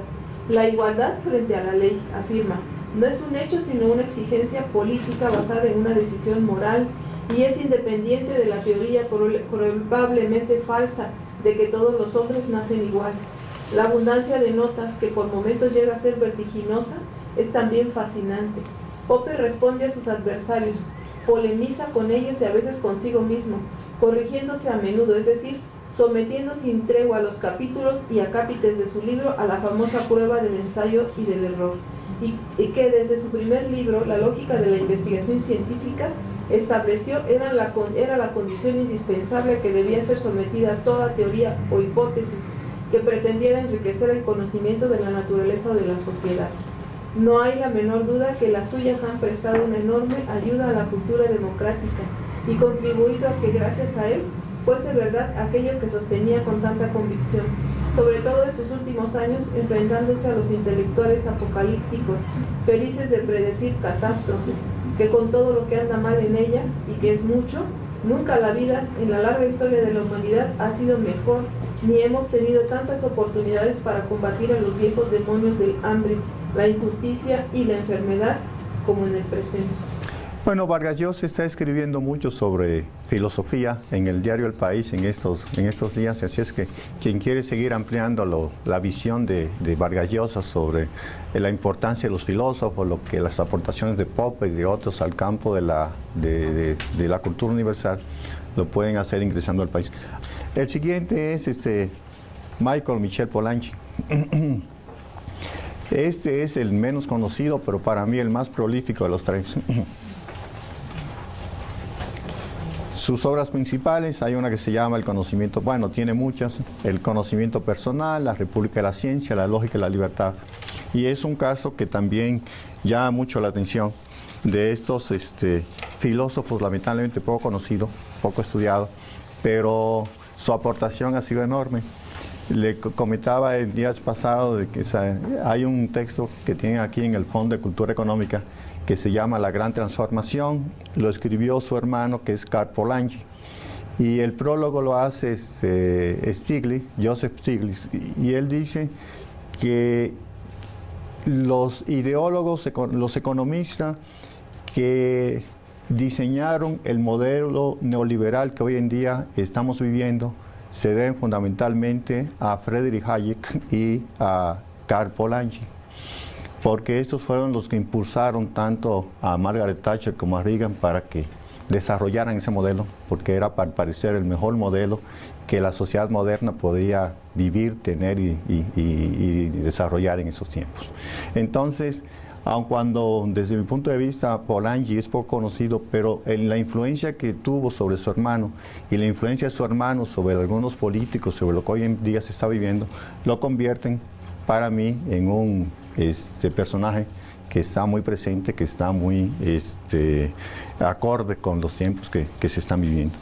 La igualdad frente a la ley, afirma, no es un hecho sino una exigencia política basada en una decisión moral y es independiente de la teoría probablemente falsa de que todos los hombres nacen iguales. La abundancia de notas, que por momentos llega a ser vertiginosa, es también fascinante. Popper responde a sus adversarios, polemiza con ellos y a veces consigo mismo, corrigiéndose a menudo, es decir, sometiendo sin tregua los capítulos y acápites de su libro a la famosa prueba del ensayo y del error, y que desde su primer libro, La lógica de la investigación científica, estableció era la condición indispensable que debía ser sometida toda teoría o hipótesis que pretendiera enriquecer el conocimiento de la naturaleza o de la sociedad. No hay la menor duda que las suyas han prestado una enorme ayuda a la cultura democrática y contribuido a que gracias a él fuese verdad aquello que sostenía con tanta convicción, sobre todo en sus últimos años, enfrentándose a los intelectuales apocalípticos, felices de predecir catástrofes, que con todo lo que anda mal en ella, y que es mucho, nunca la vida, en la larga historia de la humanidad, ha sido mejor, ni hemos tenido tantas oportunidades para combatir a los viejos demonios del hambre, la injusticia y la enfermedad, como en el presente. Bueno, Vargas Llosa está escribiendo mucho sobre filosofía en el diario El País en estos días, así es que quien quiere seguir ampliando la visión de Vargas Llosa sobre la importancia de los filósofos, las aportaciones de Popper y de otros al campo de la cultura universal, lo pueden hacer ingresando al País. El siguiente es Michel Polanyi. Este es el menos conocido, pero para mí el más prolífico de los tres. Sus obras principales, hay una que se llama El conocimiento, bueno, tiene muchas, El conocimiento personal, La República de la Ciencia, La lógica de la libertad. Y es un caso que también llama mucho la atención de estos filósofos lamentablemente poco conocidos, poco estudiados, pero su aportación ha sido enorme. Le comentaba el día pasado de que hay un texto que tienen aquí en el Fondo de Cultura Económica que se llama La Gran Transformación, lo escribió su hermano que es Karl Polanyi, y el prólogo lo hace Joseph Stiglitz, y él dice que los ideólogos, los economistas que diseñaron el modelo neoliberal que hoy en día estamos viviendo se deben fundamentalmente a Friedrich Hayek y a Karl Polanyi, porque estos fueron los que impulsaron tanto a Margaret Thatcher como a Reagan para que desarrollaran ese modelo, porque era, al parecer, el mejor modelo que la sociedad moderna podía vivir, tener y desarrollar en esos tiempos. Entonces, aun cuando desde mi punto de vista Polanyi es poco conocido, pero en la influencia que tuvo sobre su hermano y la influencia de su hermano sobre algunos políticos, sobre lo que hoy en día se está viviendo, lo convierten para mí en un personaje que está muy presente, que está muy acorde con los tiempos que se están viviendo.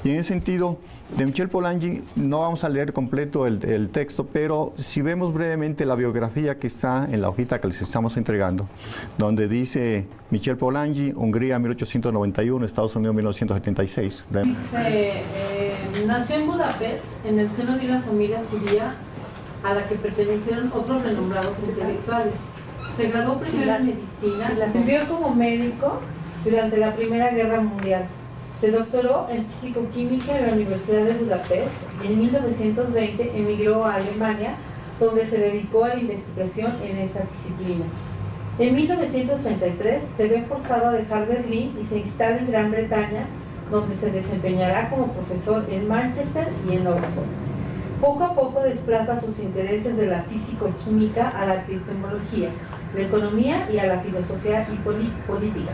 Y en ese sentido, de Michel Polanyi no vamos a leer completo el texto, pero si vemos brevemente la biografía que está en la hojita que les estamos entregando, donde dice Michel Polanyi, Hungría 1891, Estados Unidos 1976. Dice, nació en Budapest en el seno de una familia judía a la que pertenecieron otros renombrados intelectuales. Se graduó primero en medicina, sirvió como médico durante la Primera Guerra Mundial. Se doctoró en físico-química en la Universidad de Budapest y en 1920 emigró a Alemania, donde se dedicó a la investigación en esta disciplina. En 1933 se ve forzado a dejar Berlín y se instala en Gran Bretaña, donde se desempeñará como profesor en Manchester y en Oxford. Poco a poco desplaza sus intereses de la físico-química a la epistemología, la economía y a la filosofía y política.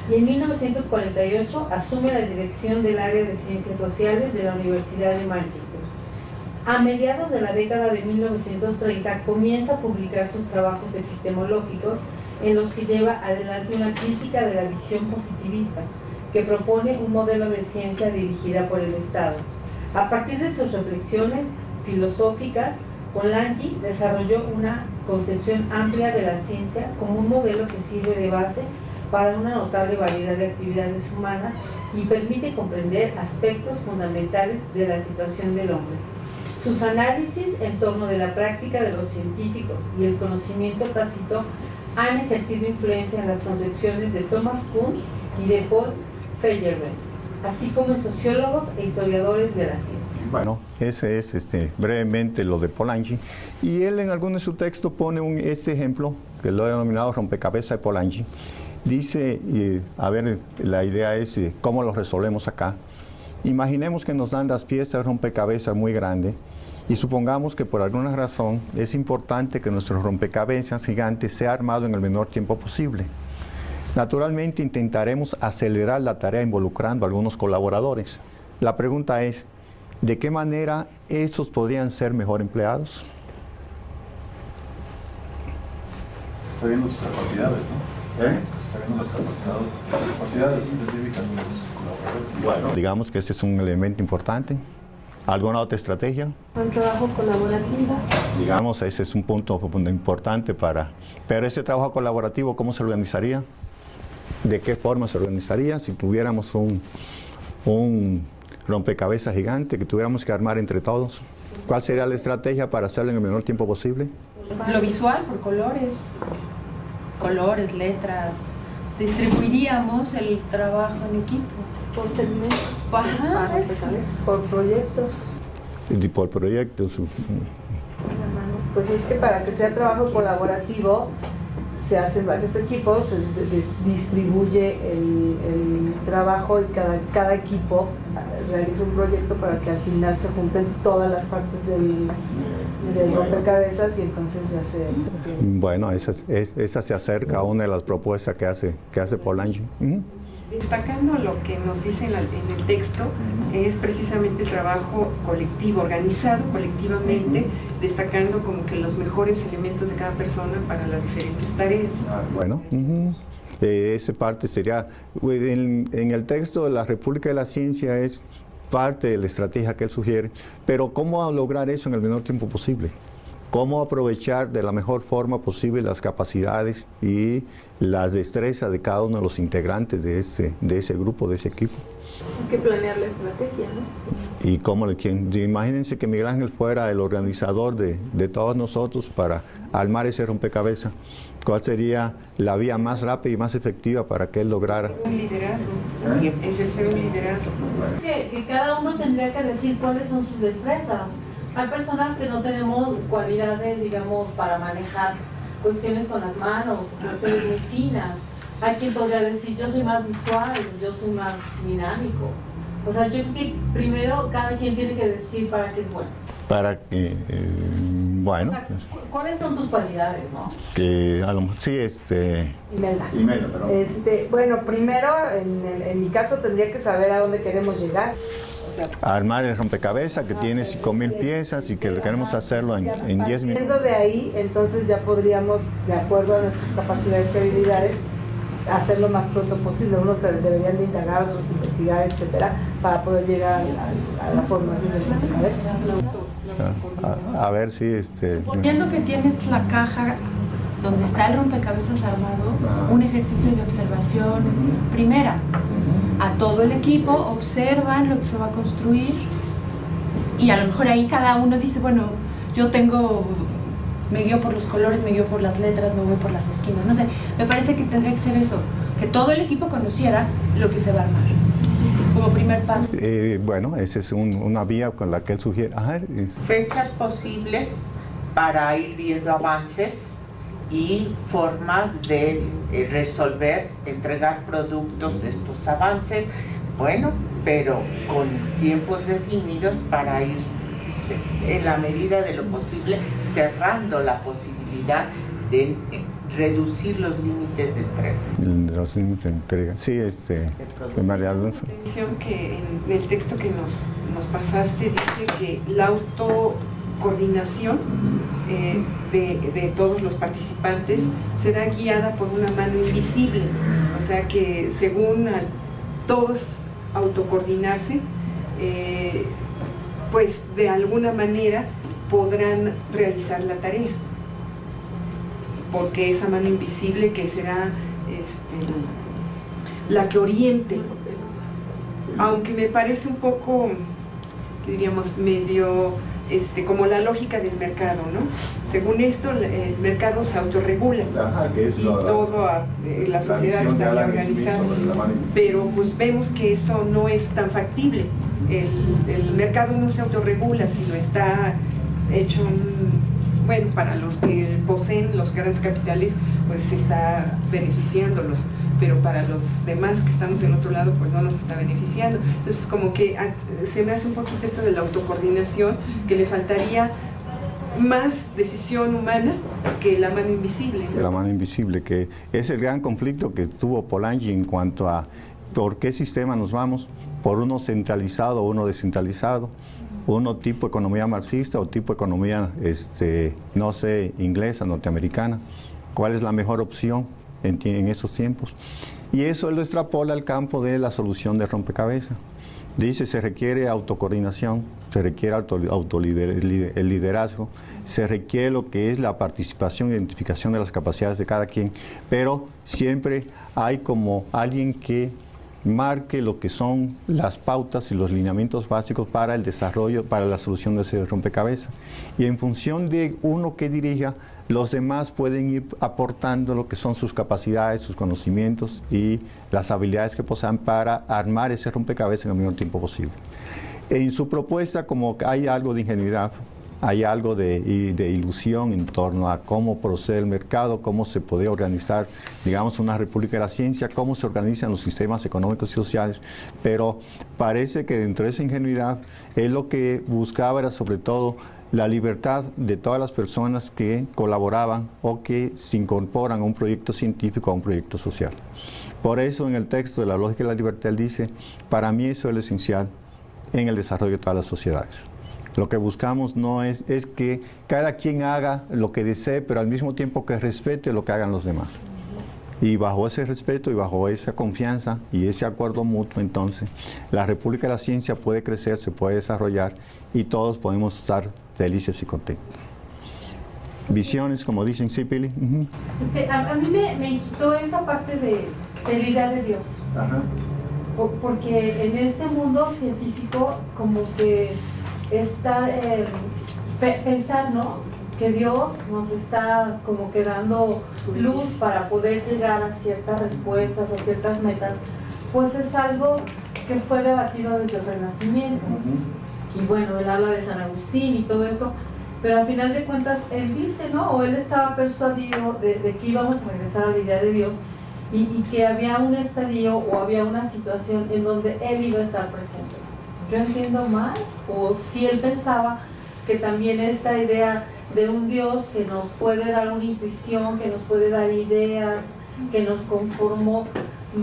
Y en 1948 asume la dirección del área de Ciencias Sociales de la Universidad de Manchester. A mediados de la década de 1930 comienza a publicar sus trabajos epistemológicos en los que lleva adelante una crítica de la visión positivista, que propone un modelo de ciencia dirigida por el Estado. A partir de sus reflexiones filosóficas, Polanyi desarrolló una concepción amplia de la ciencia como un modelo que sirve de base para una notable variedad de actividades humanas y permite comprender aspectos fundamentales de la situación del hombre. Sus análisis en torno de la práctica de los científicos y el conocimiento tácito han ejercido influencia en las concepciones de Thomas Kuhn y de Paul Feyerabend, así como en sociólogos e historiadores de la ciencia. Bueno, ese es brevemente lo de Polanyi, y él en alguno de sus textos pone este ejemplo, que lo he denominado rompecabezas de Polanyi. Dice, a ver, la idea es cómo lo resolvemos acá, Imaginemos que nos dan las piezas de rompecabezas muy grandes y supongamos que por alguna razón es importante que nuestro rompecabezas gigante sea armado en el menor tiempo posible. Naturalmente intentaremos acelerar la tarea involucrando a algunos colaboradores. La pregunta es, ¿de qué manera esos podrían ser mejor empleados? Sabiendo sus capacidades, ¿no? Sabiendo las capacidades específicas de los colaboradores. Bueno, digamos que ese es un elemento importante. ¿Alguna otra estrategia? Un trabajo colaborativo. Digamos, ese es un punto importante para... Pero ese trabajo colaborativo, ¿cómo se organizaría? ¿De qué forma se organizaría? Si tuviéramos un rompecabezas gigante que tuviéramos que armar entre todos, ¿cuál sería la estrategia para hacerlo en el menor tiempo posible? Lo visual, por colores, letras. Distribuiríamos el trabajo en equipo. Por segmentos. Ajá, por proyectos. Y por proyectos. Pues es que para que sea trabajo colaborativo se hacen varios equipos, se distribuye el trabajo y cada equipo realiza un proyecto para que al final se junten todas las partes del rompecabezas y entonces ya se... Bueno, esa se acerca a una de las propuestas que hace Polanyi. Destacando lo que nos dice en el texto, es precisamente el trabajo colectivo, organizado colectivamente, destacando como que los mejores elementos de cada persona para las diferentes tareas. Bueno, esa parte sería, en el texto de la República de la Ciencia es parte de la estrategia que él sugiere, pero ¿cómo lograr eso en el menor tiempo posible? ¿Cómo aprovechar de la mejor forma posible las capacidades y las destrezas de cada uno de los integrantes de ese grupo, de ese equipo? Hay que planear la estrategia, ¿no? Y cómo imagínense que Miguel Ángel fuera el organizador de todos nosotros para armar ese rompecabezas. ¿Cuál sería la vía más rápida y más efectiva para que él lograra? Un liderazgo, ejercer un liderazgo. Que cada uno tendría que decir cuáles son sus destrezas. Hay personas que no tenemos cualidades, digamos, para manejar cuestiones con las manos, cuestiones muy finas. Hay quien podría decir, yo soy más visual, yo soy más dinámico. O sea, yo creo que primero cada quien tiene que decir para qué es bueno. Para que, bueno... O sea, ¿cuáles son tus cualidades, no? Que a lo mejor sí, Imelda, perdón. Bueno, primero, en mi caso, tendría que saber a dónde queremos llegar. Armar el rompecabezas que tiene 5,000 piezas y que queremos hacerlo en 10 minutos. Partiendo de ahí, entonces ya podríamos, de acuerdo a nuestras capacidades y habilidades, hacerlo más pronto posible. Unos deberían de indagar, otros investigar, etcétera, para poder llegar a la formación del rompecabezas. A ver si... Suponiendo que tienes la caja donde está el rompecabezas armado, un ejercicio de observación primera. A todo el equipo, observan lo que se va a construir y a lo mejor ahí cada uno dice, bueno, me guío por los colores, me guío por las letras, me voy por las esquinas, no sé, me parece que tendría que ser eso, que todo el equipo conociera lo que se va a armar, como primer paso. Bueno, esa es una vía con la que él sugiere. Fechas posibles para ir viendo avances y formas de resolver, entregar productos de estos avances, bueno, pero con tiempos definidos para ir, en la medida de lo posible, cerrando la posibilidad de reducir los límites de entrega. Los límites de entrega, sí, María Alonso. Que en el texto que nos pasaste dice que la autocoordinación de todos los participantes será guiada por una mano invisible, o sea que según todos autocoordinarse, pues de alguna manera podrán realizar la tarea, porque esa mano invisible que será la que oriente, aunque me parece un poco, diríamos, medio como la lógica del mercado, ¿no? Según esto, el mercado se autorregula y toda la sociedad está bien organizada, pero pues vemos que eso no es tan factible. El mercado no se autorregula, sino está hecho, para los que poseen los grandes capitales, pues se está beneficiando pero para los demás que estamos del otro lado pues no nos está beneficiando. Entonces como que se me hace un poquito esto de la autocoordinación, que le faltaría más decisión humana que la mano invisible, ¿no? La mano invisible, que es el gran conflicto que tuvo Polanyi en cuanto a por qué sistema nos vamos, por uno centralizado o uno descentralizado, uno tipo economía marxista o tipo economía, no sé, inglesa, norteamericana. ¿Cuál es la mejor opción en esos tiempos? Y eso lo extrapola al campo de la solución de rompecabezas. Dice, se requiere autocoordinación, se requiere el liderazgo, se requiere lo que es la participación e identificación de las capacidades de cada quien, pero siempre hay como alguien que marque lo que son las pautas y los lineamientos básicos para el desarrollo, para la solución de ese rompecabezas. Y en función de uno que dirija, los demás pueden ir aportando lo que son sus capacidades, sus conocimientos y las habilidades que posean para armar ese rompecabezas en el menor tiempo posible. En su propuesta, como hay algo de ingenuidad, hay algo de ilusión en torno a cómo procede el mercado, cómo se puede organizar, digamos, una república de la ciencia, cómo se organizan los sistemas económicos y sociales, pero parece que dentro de esa ingenuidad, él lo que buscaba era sobre todo la libertad de todas las personas que colaboraban o que se incorporan a un proyecto científico, a un proyecto social. Por eso en el texto de la lógica de la libertad él dice, para mí eso es lo esencial en el desarrollo de todas las sociedades. Lo que buscamos no es que cada quien haga lo que desee, pero al mismo tiempo que respete lo que hagan los demás. Y bajo ese respeto y bajo esa confianza y ese acuerdo mutuo, entonces, la República de la Ciencia puede crecer, se puede desarrollar y todos podemos estar felices y contentos. Visiones, como dicen Cipili. A mí me inquietó esta parte de la idea de Dios. Ajá. Porque en este mundo científico como que está pensar, ¿no?, que Dios nos está como que dando luz para poder llegar a ciertas respuestas o ciertas metas, pues es algo que fue debatido desde el Renacimiento. Y bueno, él habla de San Agustín y todo esto, pero al final de cuentas él dice, ¿no?, o él estaba persuadido de que íbamos a regresar a la idea de Dios y que había un estadio o había una situación en donde él iba a estar presente. ¿Yo entiendo mal? ¿O si él pensaba que también esta idea de un Dios que nos puede dar una intuición, que nos puede dar ideas, que nos conformó,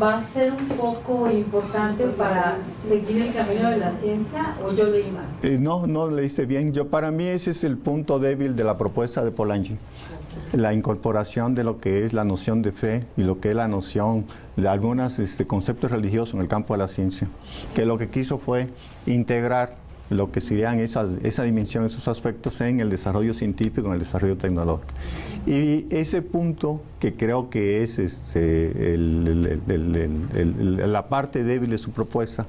va a ser un poco importante para seguir el camino de la ciencia? ¿O yo leí mal? No leíste bien. Para mí ese es el punto débil de la propuesta de Polanyi. La incorporación de lo que es la noción de fe y lo que es la noción de algunos conceptos religiosos en el campo de la ciencia, que lo que quiso fue integrar lo que serían esa dimensión, esos aspectos en el desarrollo científico, en el desarrollo tecnológico. Y ese punto que creo que es la parte débil de su propuesta,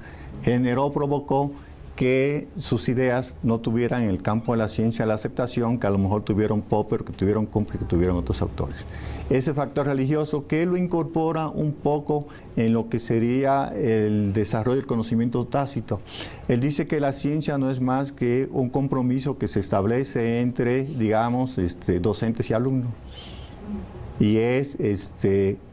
provocó que sus ideas no tuvieran en el campo de la ciencia la aceptación que a lo mejor tuvieron Popper, que tuvieron Kuhn, que tuvieron otros autores. Ese factor religioso que lo incorpora un poco en lo que sería el desarrollo del conocimiento tácito. Él dice que la ciencia no es más que un compromiso que se establece entre, digamos, docentes y alumnos. Y es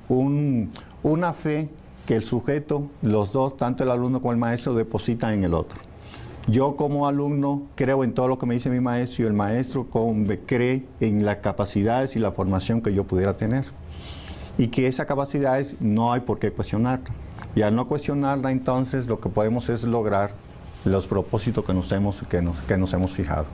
una fe que el sujeto, los dos, tanto el alumno como el maestro, depositan en el otro. Yo como alumno creo en todo lo que me dice mi maestro y el maestro cree en las capacidades y la formación que yo pudiera tener. Y que esas capacidades no hay por qué cuestionarla. Y al no cuestionarla, entonces lo que podemos es lograr los propósitos que nos hemos fijado.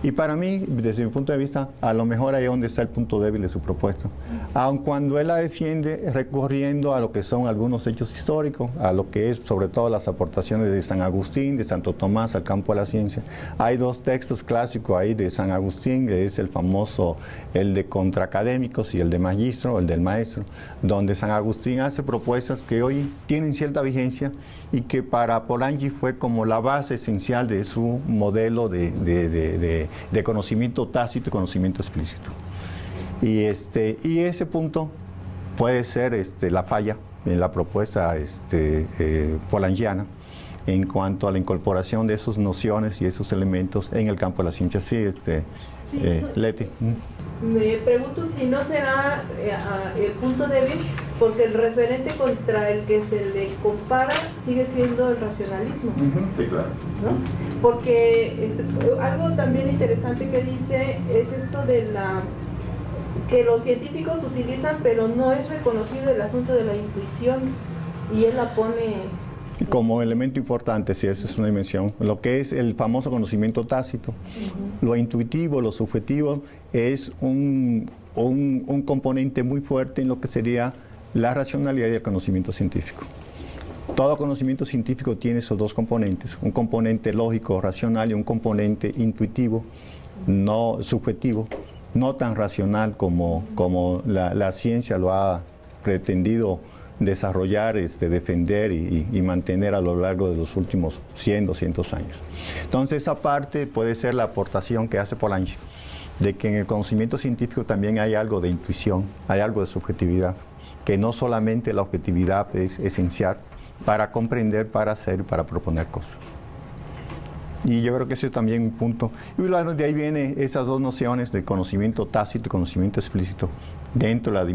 Y para mí, desde mi punto de vista, a lo mejor ahí es donde está el punto débil de su propuesta. Aun cuando él la defiende recurriendo a lo que son algunos hechos históricos, a lo que es sobre todo las aportaciones de San Agustín, de Santo Tomás al campo de la ciencia. Hay dos textos clásicos ahí de San Agustín, que es el famoso, el de Contra Académicos y el de Magistro, el del Maestro, donde San Agustín hace propuestas que hoy tienen cierta vigencia y que para Polanyi fue como la base esencial de su modelo de conocimiento tácito y conocimiento explícito. Y ese punto puede ser la falla en la propuesta polanyiana en cuanto a la incorporación de esas nociones y esos elementos en el campo de la ciencia. Sí, Sí, Leti. Me pregunto si no será el punto débil porque el referente contra el que se le compara sigue siendo el racionalismo. Sí, claro. ¿No? Porque algo también interesante que dice es esto de que los científicos utilizan, pero no es reconocido el asunto de la intuición, y él la pone como elemento importante. Sí, esa es una dimensión. Lo que es el famoso conocimiento tácito, lo intuitivo, lo subjetivo, es un componente muy fuerte en lo que sería la racionalidad y el conocimiento científico. Todo conocimiento científico tiene esos dos componentes, un componente lógico, racional, y un componente intuitivo, no subjetivo, no tan racional como la ciencia lo ha pretendido desarrollar, defender y mantener a lo largo de los últimos 100, 200 años. Entonces, esa parte puede ser la aportación que hace Polanyi, de que en el conocimiento científico también hay algo de intuición, hay algo de subjetividad, que no solamente la objetividad es esencial para comprender, para hacer, para proponer cosas. Y yo creo que ese es también un punto. Y bueno, de ahí vienen esas dos nociones de conocimiento tácito y conocimiento explícito dentro de la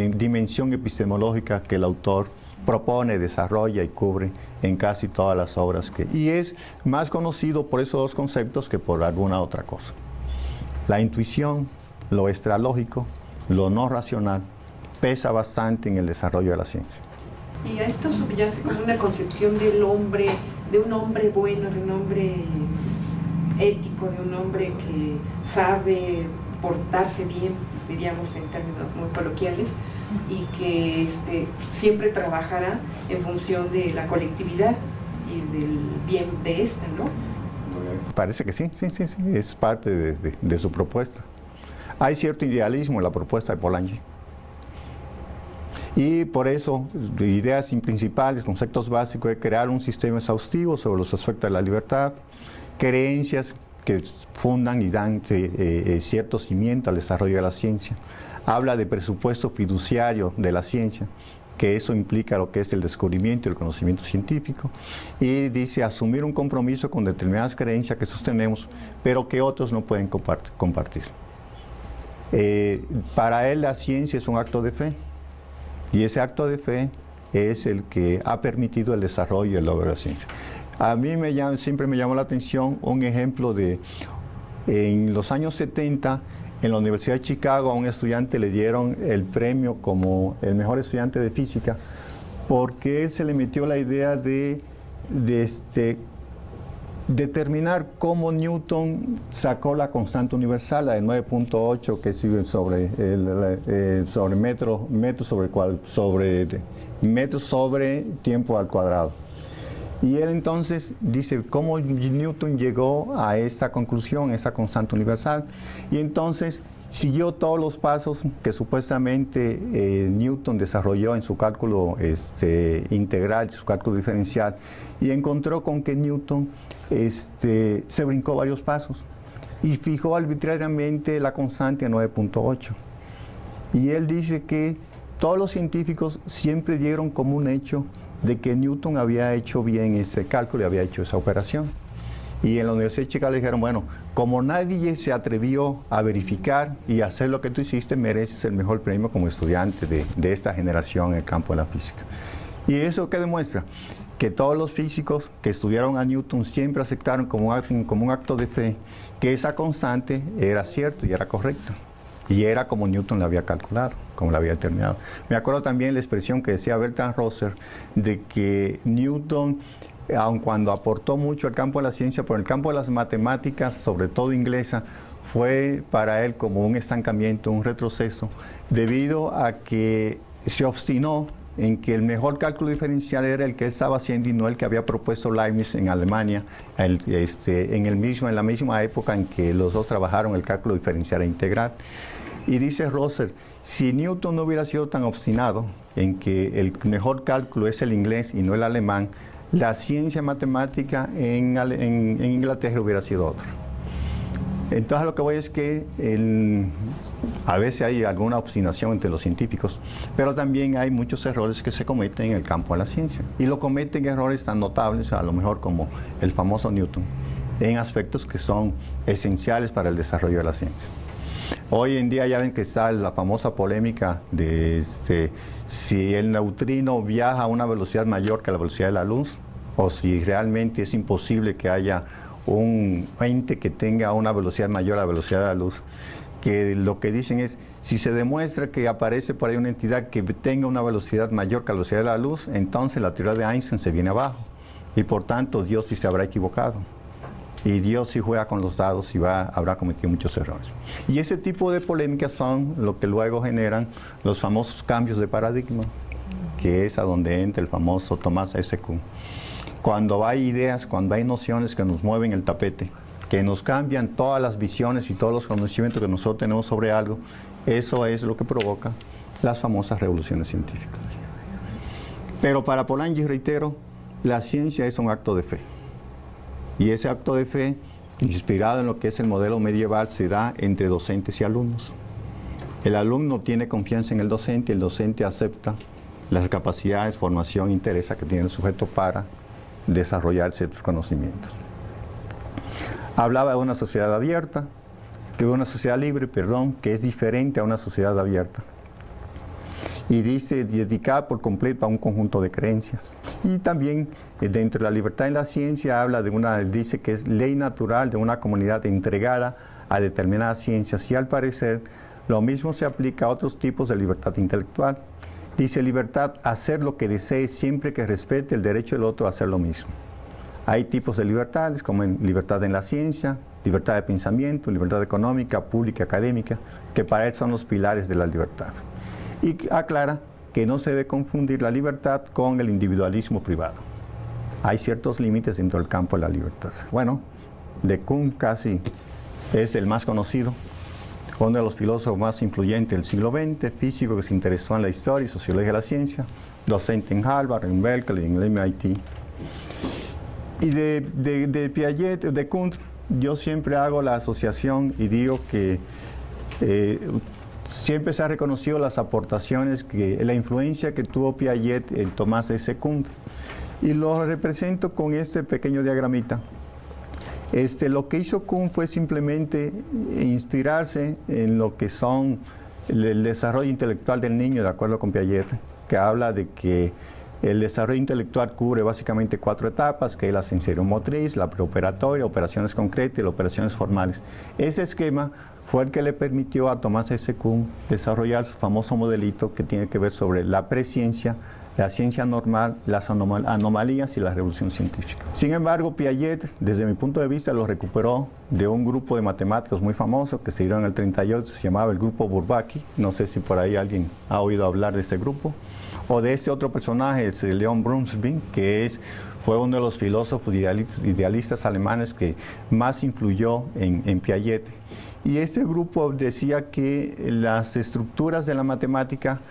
dimensión epistemológica que el autor propone, desarrolla y cubre en casi todas las obras. Y es más conocido por esos dos conceptos que por alguna otra cosa. La intuición, lo extralógico, lo no racional, pesa bastante en el desarrollo de la ciencia. Y a esto subyace como una concepción del hombre, de un hombre bueno, de un hombre ético, de un hombre que sabe portarse bien, diríamos en términos muy coloquiales, y que siempre trabajará en función de la colectividad y del bien de esta, ¿no? Parece que sí, es parte de su propuesta. Hay cierto idealismo en la propuesta de Polanyi. Y por eso, ideas principales, conceptos básicos de crear un sistema exhaustivo sobre los aspectos de la libertad, creencias que fundan y dan cierto cimiento al desarrollo de la ciencia. Habla de presupuesto fiduciario de la ciencia, que eso implica lo que es el descubrimiento y el conocimiento científico, y dice asumir un compromiso con determinadas creencias que sostenemos, pero que otros no pueden compartir. Para él la ciencia es un acto de fe, y ese acto de fe es el que ha permitido el desarrollo y el logro de la ciencia. A mí siempre me llamó la atención un ejemplo en los años 70, en la Universidad de Chicago a un estudiante le dieron el premio como el mejor estudiante de física, porque él se le metió la idea de determinar cómo Newton sacó la constante universal, la de 9.8, que sigue sobre metro sobre tiempo al cuadrado. Y él entonces dice cómo Newton llegó a esa conclusión, esa constante universal, y entonces siguió todos los pasos que supuestamente Newton desarrolló en su cálculo integral, su cálculo diferencial, y encontró con que Newton se brincó varios pasos y fijó arbitrariamente la constante a 9.8. Y él dice que todos los científicos siempre dieron como un hecho de que Newton había hecho bien ese cálculo y había hecho esa operación. Y en la Universidad de Chicago le dijeron, bueno, como nadie se atrevió a verificar y hacer lo que tú hiciste, mereces el mejor premio como estudiante de esta generación en el campo de la física. ¿Y eso qué demuestra? Que todos los físicos que estudiaron a Newton siempre aceptaron como un acto de fe que esa constante era cierta y era correcta. Y era como Newton la había calculado, como la había determinado. Me acuerdo también la expresión que decía Bertrand Russell, de que Newton, aun cuando aportó mucho al campo de la ciencia, por el campo de las matemáticas, sobre todo inglesa, fue para él como un estancamiento, un retroceso, debido a que se obstinó en que el mejor cálculo diferencial era el que él estaba haciendo y no el que había propuesto Leibniz en Alemania, en la misma época en que los dos trabajaron el cálculo diferencial e integral. Y dice Russell, si Newton no hubiera sido tan obstinado en que el mejor cálculo es el inglés y no el alemán, la ciencia matemática en Inglaterra hubiera sido otra. Entonces lo que voy es que a veces hay alguna obstinación entre los científicos, pero también hay muchos errores que se cometen en el campo de la ciencia. Y lo cometen errores tan notables, a lo mejor como el famoso Newton, en aspectos que son esenciales para el desarrollo de la ciencia. Hoy en día ya ven que está la famosa polémica de si el neutrino viaja a una velocidad mayor que la velocidad de la luz, o si realmente es imposible que haya un ente que tenga una velocidad mayor a la velocidad de la luz. Que lo que dicen es, si se demuestra que aparece por ahí una entidad que tenga una velocidad mayor que la velocidad de la luz, entonces la teoría de Einstein se viene abajo. Y por tanto Dios sí se habrá equivocado. Y Dios sí juega con los dados y habrá cometido muchos errores. Y ese tipo de polémicas son lo que luego generan los famosos cambios de paradigma, que es a donde entra el famoso Thomas S. Kuhn. Cuando hay ideas, cuando hay nociones que nos mueven el tapete, que nos cambian todas las visiones y todos los conocimientos que nosotros tenemos sobre algo, eso es lo que provoca las famosas revoluciones científicas. Pero para Polanyi, reitero, la ciencia es un acto de fe. Y ese acto de fe, inspirado en lo que es el modelo medieval, se da entre docentes y alumnos. El alumno tiene confianza en el docente y el docente acepta las capacidades, formación, interés que tiene el sujeto para desarrollar ciertos conocimientos. Hablaba de una sociedad abierta, de una sociedad libre, que es diferente a una sociedad abierta. Y dice, dedicada por completo a un conjunto de creencias. Y también, dentro de la libertad en la ciencia, dice que es ley natural de una comunidad entregada a determinadas ciencias. Y al parecer, lo mismo se aplica a otros tipos de libertad intelectual. Dice, libertad, hacer lo que desee siempre que respete el derecho del otro a hacer lo mismo. Hay tipos de libertades, como libertad en la ciencia, libertad de pensamiento, libertad económica, pública, académica, que para él son los pilares de la libertad. Y aclara que no se debe confundir la libertad con el individualismo privado. Hay ciertos límites dentro del campo de la libertad. Bueno, de Kuhn casi es el más conocido, uno de los filósofos más influyentes del siglo XX, físico que se interesó en la historia y sociología de la ciencia, docente en Harvard, en Berkeley, en el MIT. Y de Piaget, de Kuhn, yo siempre hago la asociación y digo que siempre se ha reconocido las aportaciones, la influencia que tuvo Piaget en Thomas S. Kuhn. Y lo represento con este pequeño diagramita. Lo que hizo Kuhn fue simplemente inspirarse en lo que son el desarrollo intelectual del niño, de acuerdo con Piaget, que habla de que el desarrollo intelectual cubre básicamente 4 etapas, que es la sensorial-motriz, la preoperatoria, operaciones concretas y las operaciones formales. Ese esquema fue el que le permitió a Thomas S. Kuhn desarrollar su famoso modelito que tiene que ver sobre la presciencia, la ciencia normal, las anomalías y la revolución científica. Sin embargo, Piaget, desde mi punto de vista, lo recuperó de un grupo de matemáticos muy famoso que se dieron en el 38, se llamaba el grupo Bourbaki. No sé si por ahí alguien ha oído hablar de este grupo. O de este otro personaje, es Leon Brunswick, que fue uno de los filósofos idealistas alemanes que más influyó en Piaget. Y ese grupo decía que las estructuras de la matemática,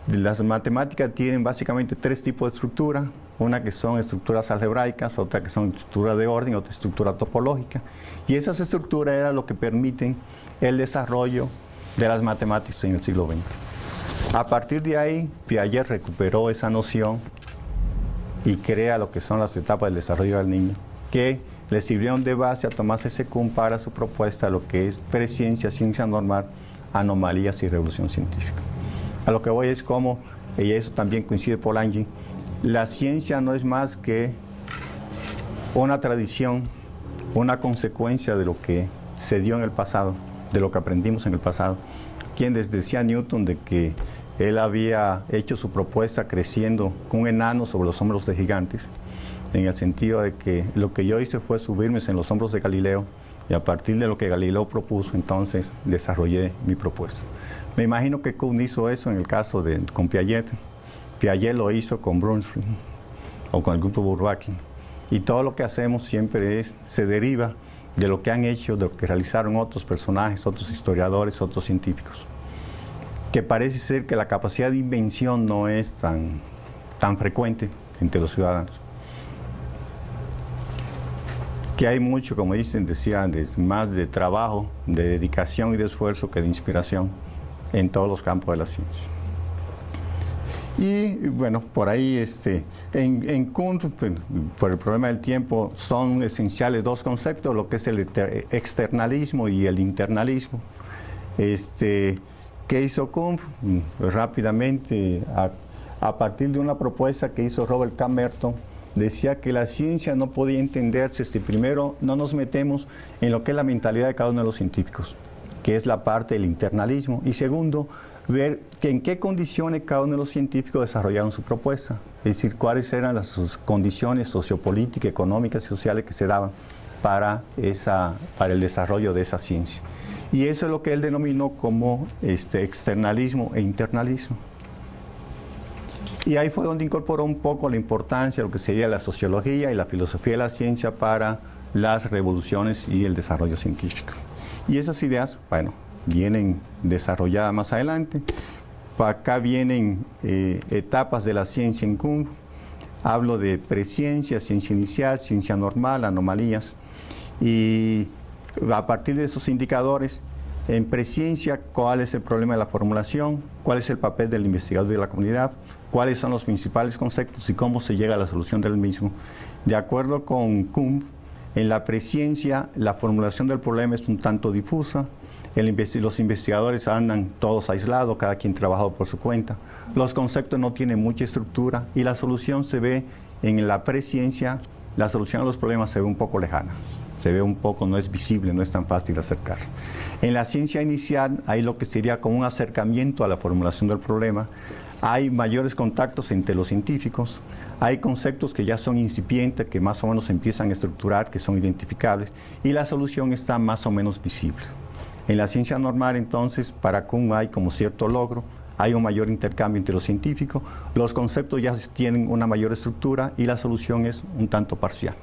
las matemáticas tienen básicamente 3 tipos de estructura, una que son estructuras algebraicas, otra que son estructuras de orden, otra estructura topológica. Y esas estructuras eran lo que permiten el desarrollo de las matemáticas en el siglo XX. A partir de ahí, Piaget recuperó esa noción y crea lo que son las etapas del desarrollo del niño, que le sirvieron de base a Thomas S. Kuhn para su propuesta, lo que es presciencia, ciencia normal, anomalías y revolución científica. A lo que voy es como, y eso también coincide Polanyi, la ciencia no es más que una tradición, una consecuencia de lo que se dio en el pasado, de lo que aprendimos en el pasado. Quien les decía a Newton de que él había hecho su propuesta creciendo con un enano sobre los hombros de gigantes, en el sentido de que lo que yo hice fue subirme en los hombros de Galileo y a partir de lo que Galileo propuso, entonces desarrollé mi propuesta. Me imagino que Kuhn hizo eso en el caso con Piaget. Piaget lo hizo con Brunswick o con el grupo Bourbaki. Y todo lo que hacemos siempre se deriva de lo que han hecho, de lo que realizaron otros personajes, otros historiadores, otros científicos. Que parece ser que la capacidad de invención no es tan frecuente entre los ciudadanos. Que hay mucho, como decían, más de trabajo, de dedicación y de esfuerzo que de inspiración en todos los campos de la ciencia. Y bueno, por ahí en Kuhn, por el problema del tiempo, son esenciales 2 conceptos, lo que es el externalismo y el internalismo. ¿Qué hizo Kuhn? Rápidamente, a partir de una propuesta que hizo Robert K. Merton, decía que la ciencia no podía entenderse si primero no nos metemos en lo que es la mentalidad de cada uno de los científicos, que es la parte del internalismo, y segundo, ver que en qué condiciones cada uno de los científicos desarrollaron su propuesta, es decir, cuáles eran las condiciones sociopolíticas, económicas y sociales que se daban para el desarrollo de esa ciencia. Y eso es lo que él denominó como externalismo e internalismo. Y ahí fue donde incorporó un poco la importancia de lo que sería la sociología y la filosofía de la ciencia para las revoluciones y el desarrollo científico. Y esas ideas, bueno, vienen desarrolladas más adelante. Acá vienen etapas de la ciencia en Kuhn. Hablo de preciencia, ciencia inicial, ciencia normal, anomalías. Y a partir de esos indicadores, en preciencia, ¿cuál es el problema de la formulación? ¿Cuál es el papel del investigador y de la comunidad? ¿Cuáles son los principales conceptos y cómo se llega a la solución del mismo? De acuerdo con Kuhn, en la preciencia, la formulación del problema es un tanto difusa. Los investigadores andan todos aislados, cada quien trabajando por su cuenta. Los conceptos no tienen mucha estructura y la solución se ve en la preciencia, la solución a los problemas se ve un poco lejana. Se ve un poco, no es visible, no es tan fácil de acercar. En la ciencia inicial hay lo que sería como un acercamiento a la formulación del problema. Hay mayores contactos entre los científicos, hay conceptos que ya son incipientes, que más o menos se empiezan a estructurar, que son identificables, y la solución está más o menos visible. En la ciencia normal, entonces, para Kuhn hay como cierto logro, hay un mayor intercambio entre los científicos, los conceptos ya tienen una mayor estructura y la solución es un tanto parcial.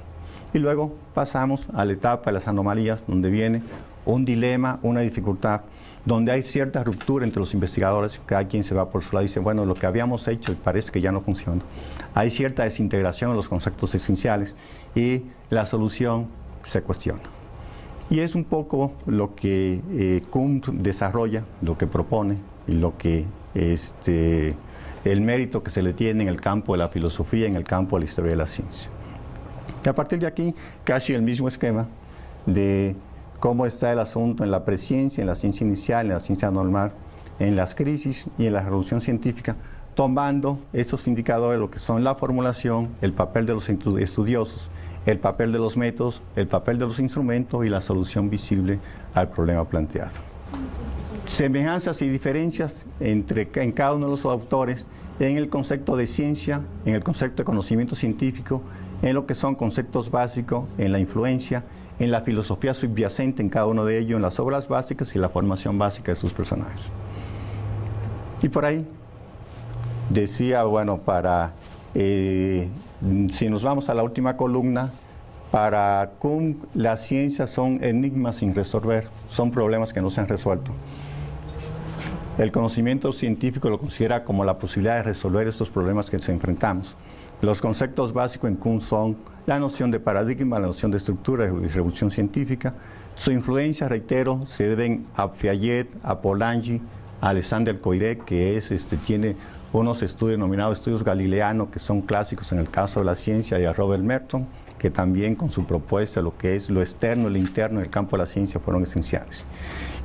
Y luego pasamos a la etapa de las anomalías, donde viene un dilema, una dificultad, donde hay cierta ruptura entre los investigadores, cada quien se va por su lado y dice, bueno, lo que habíamos hecho parece que ya no funciona. Hay cierta desintegración en los conceptos esenciales y la solución se cuestiona. Y es un poco lo que Kuhn desarrolla, lo que propone y lo que el mérito que se le tiene en el campo de la filosofía, en el campo de la historia de la ciencia. Y a partir de aquí, casi el mismo esquema de cómo está el asunto en la preciencia, en la ciencia inicial, en la ciencia normal, en las crisis y en la revolución científica, tomando estos indicadores, lo que son la formulación, el papel de los estudiosos, el papel de los métodos, el papel de los instrumentos y la solución visible al problema planteado. Semejanzas y diferencias en cada uno de los autores en el concepto de ciencia, en el concepto de conocimiento científico, en lo que son conceptos básicos, en la influencia, en la filosofía subyacente en cada uno de ellos, en las obras básicas y la formación básica de sus personajes. Y por ahí decía, bueno, si nos vamos a la última columna, para Kuhn las ciencias son enigmas sin resolver, son problemas que no se han resuelto. El conocimiento científico lo considera como la posibilidad de resolver estos problemas que nos enfrentamos. Los conceptos básicos en Kuhn son la noción de paradigma, la noción de estructura y revolución científica. Su influencia, reitero, se deben a Piaget, a Polanyi, a Alexander Koyré, que tiene unos estudios denominados estudios galileanos, que son clásicos en el caso de la ciencia, y a Robert Merton, que también con su propuesta, lo que es lo externo y lo interno en el campo de la ciencia fueron esenciales.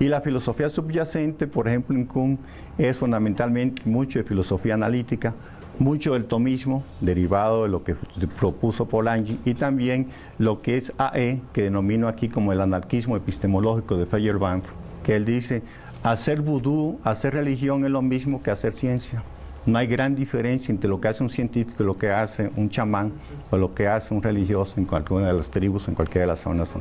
Y la filosofía subyacente, por ejemplo, en Kuhn, es fundamentalmente mucho de filosofía analítica, mucho del tomismo, derivado de lo que propuso Polanyi, y también lo que es AE, que denomino aquí como el anarquismo epistemológico de Feyerabend, que él dice, hacer vudú, hacer religión es lo mismo que hacer ciencia. No hay gran diferencia entre lo que hace un científico y lo que hace un chamán o lo que hace un religioso en cualquiera de las tribus, en cualquiera de las zonas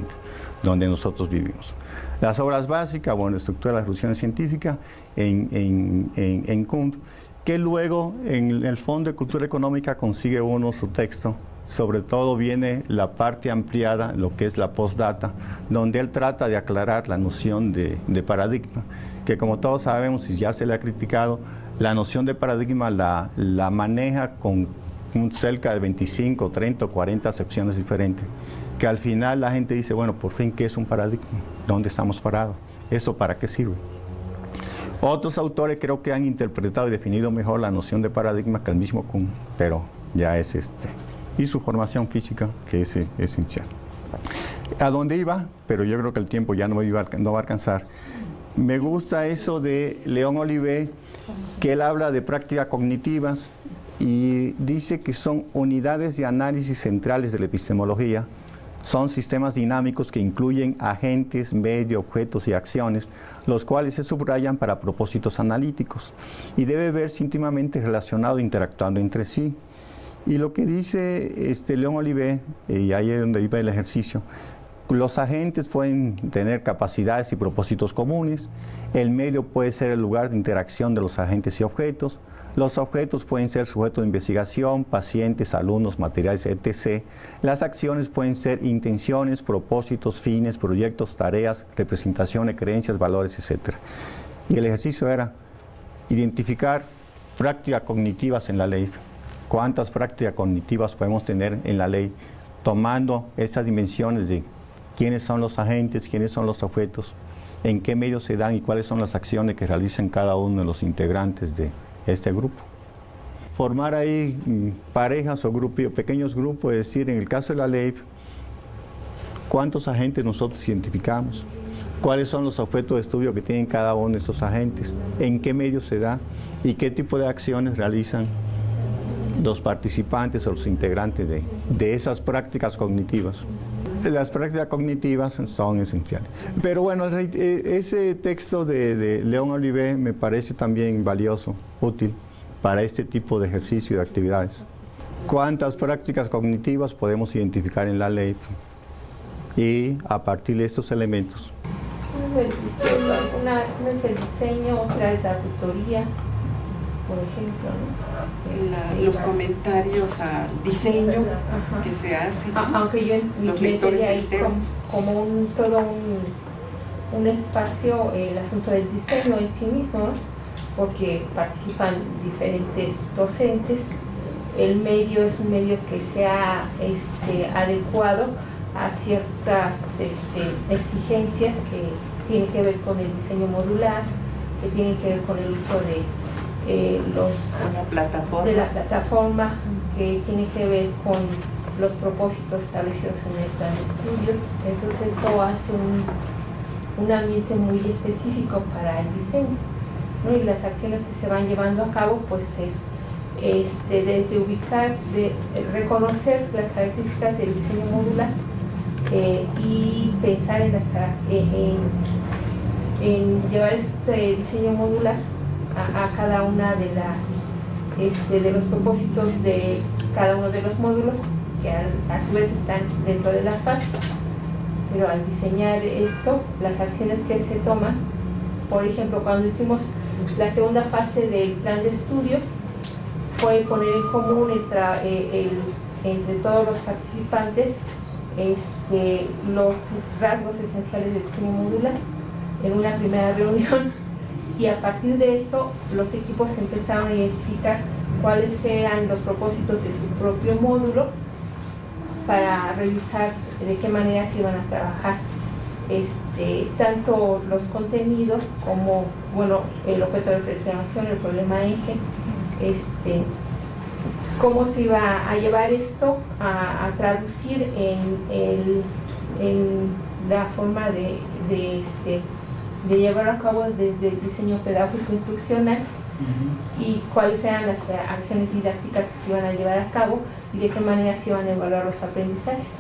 donde nosotros vivimos. Las obras básicas, bueno, estructura de las revoluciones científicas en Kuhn, que luego en el Fondo de Cultura Económica consigue uno su texto. Sobre todo viene la parte ampliada, lo que es la postdata, donde él trata de aclarar la noción de paradigma, que como todos sabemos y ya se le ha criticado, la noción de paradigma la maneja con cerca de 25, 30 o 40 acepciones diferentes, que al final la gente dice, bueno, por fin, ¿qué es un paradigma? ¿Dónde estamos parados? ¿Eso para qué sirve? Otros autores creo que han interpretado y definido mejor la noción de paradigma que el mismo Kuhn, pero ya es y su formación física, que es esencial. ¿A dónde iba? Pero yo creo que el tiempo ya no va a alcanzar. Me gusta eso de León Olivé, que él habla de prácticas cognitivas y dice que son unidades de análisis centrales de la epistemología. Son sistemas dinámicos que incluyen agentes, medios, objetos y acciones, los cuales se subrayan para propósitos analíticos y debe verse íntimamente relacionado, interactuando entre sí. Y lo que dice León Olivé, y ahí es donde iba el ejercicio, los agentes pueden tener capacidades y propósitos comunes, el medio puede ser el lugar de interacción de los agentes y objetos, los objetos pueden ser sujetos de investigación, pacientes, alumnos, materiales, etc. Las acciones pueden ser intenciones, propósitos, fines, proyectos, tareas, representaciones, creencias, valores, etc. Y el ejercicio era identificar prácticas cognitivas en la ley. ¿Cuántas prácticas cognitivas podemos tener en la ley? Tomando estas dimensiones de quiénes son los agentes, quiénes son los objetos, en qué medios se dan y cuáles son las acciones que realizan cada uno de los integrantes de este grupo. Formar ahí parejas o pequeños grupos, es decir, en el caso de la ley, ¿cuántos agentes nosotros identificamos? ¿Cuáles son los objetos de estudio que tienen cada uno de esos agentes? ¿En qué medios se da? ¿Y qué tipo de acciones realizan los participantes o los integrantes de esas prácticas cognitivas? Las prácticas cognitivas son esenciales. Pero bueno, ese texto de León Olivé me parece también valioso, útil para este tipo de ejercicio y de actividades. ¿Cuántas prácticas cognitivas podemos identificar en la ley? Y a partir de estos elementos. Una es el diseño, otra es la tutoría, por ejemplo, ¿no? Los comentarios al diseño que se hace, aunque yo los lectores externos, como todo un espacio, el asunto del diseño en sí mismo, porque participan diferentes docentes. El medio es un medio que sea adecuado a ciertas exigencias que tienen que ver con el diseño modular, que tienen que ver con el uso de la plataforma, que tiene que ver con los propósitos establecidos en el plan de estudios. Entonces eso hace un ambiente muy específico para el diseño, ¿no? Y las acciones que se van llevando a cabo pues es desde ubicar, de reconocer las características del diseño modular y pensar en llevar este diseño modular a cada una de de los propósitos de cada uno de los módulos, que a su vez están dentro de las fases. Pero al diseñar esto, las acciones que se toman, por ejemplo, cuando hicimos la segunda fase del plan de estudios, fue poner en común entre todos los participantes los rasgos esenciales del diseño modular en una primera reunión, y a partir de eso los equipos empezaron a identificar cuáles eran los propósitos de su propio módulo para revisar de qué manera se iban a trabajar tanto los contenidos como el objeto de reflexión, el problema eje, cómo se iba a llevar esto a traducir en la forma de llevarlo a cabo desde el diseño pedagógico instruccional, y cuáles eran las acciones didácticas que se iban a llevar a cabo y de qué manera se iban a evaluar los aprendizajes.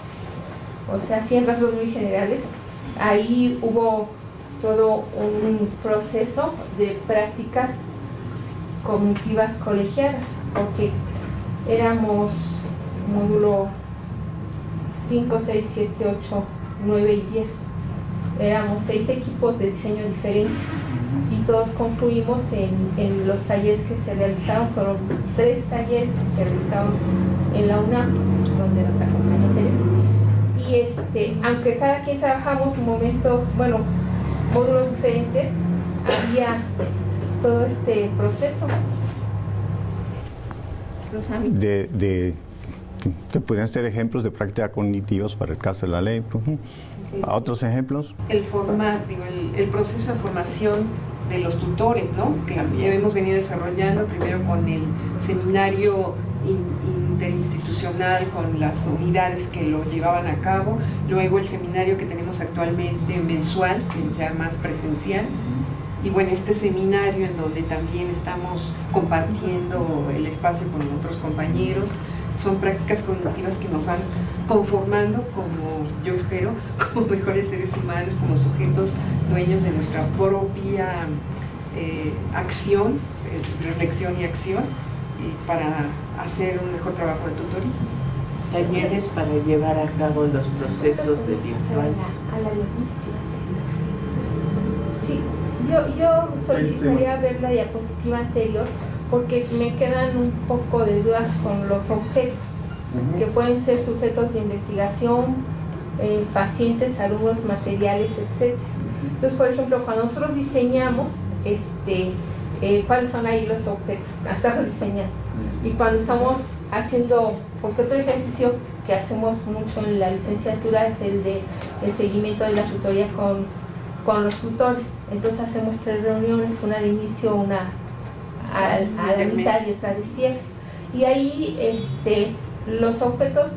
O sea, así en rasgos muy generales, ahí hubo todo un proceso de prácticas cognitivas colegiadas, porque éramos módulo 5, 6, 7, 8, 9 y 10. Éramos 6 equipos de diseño diferentes y todos confluimos en los talleres que se realizaron. Fueron 3 talleres que se realizaron en la UNAM, donde nos acompañó Teresa. Y aunque cada quien trabajamos un momento, módulos diferentes, había todo este proceso. Que pudieran ser ejemplos de prácticas cognitivas para el caso de la ley. ¿Otros ejemplos? El proceso de formación de los tutores, ¿no? Que hemos venido desarrollando primero con el seminario interinstitucional, con las unidades que lo llevaban a cabo, luego el seminario que tenemos actualmente mensual, que ya más presencial, Y bueno, este seminario en donde también estamos compartiendo el espacio con otros compañeros, son prácticas cognitivas que nos van conformando como, yo espero, como mejores seres humanos, como sujetos dueños de nuestra propia acción, reflexión y acción, y para hacer un mejor trabajo de tutoría. Talleres para llevar a cabo los procesos de virtuales. Sí, yo solicitaría ver la diapositiva anterior porque me quedan un poco de dudas con los objetos, que pueden ser sujetos de investigación, pacientes, alumnos, materiales, etc. Entonces, por ejemplo, cuando nosotros diseñamos, ¿cuáles son ahí los objetos? Estamos diseñando. Y cuando estamos haciendo, porque otro ejercicio que hacemos mucho en la licenciatura es el seguimiento de la tutoría con los tutores. Entonces hacemos 3 reuniones, una de inicio, una a la mitad y otra de cierre. Y ahí los objetos,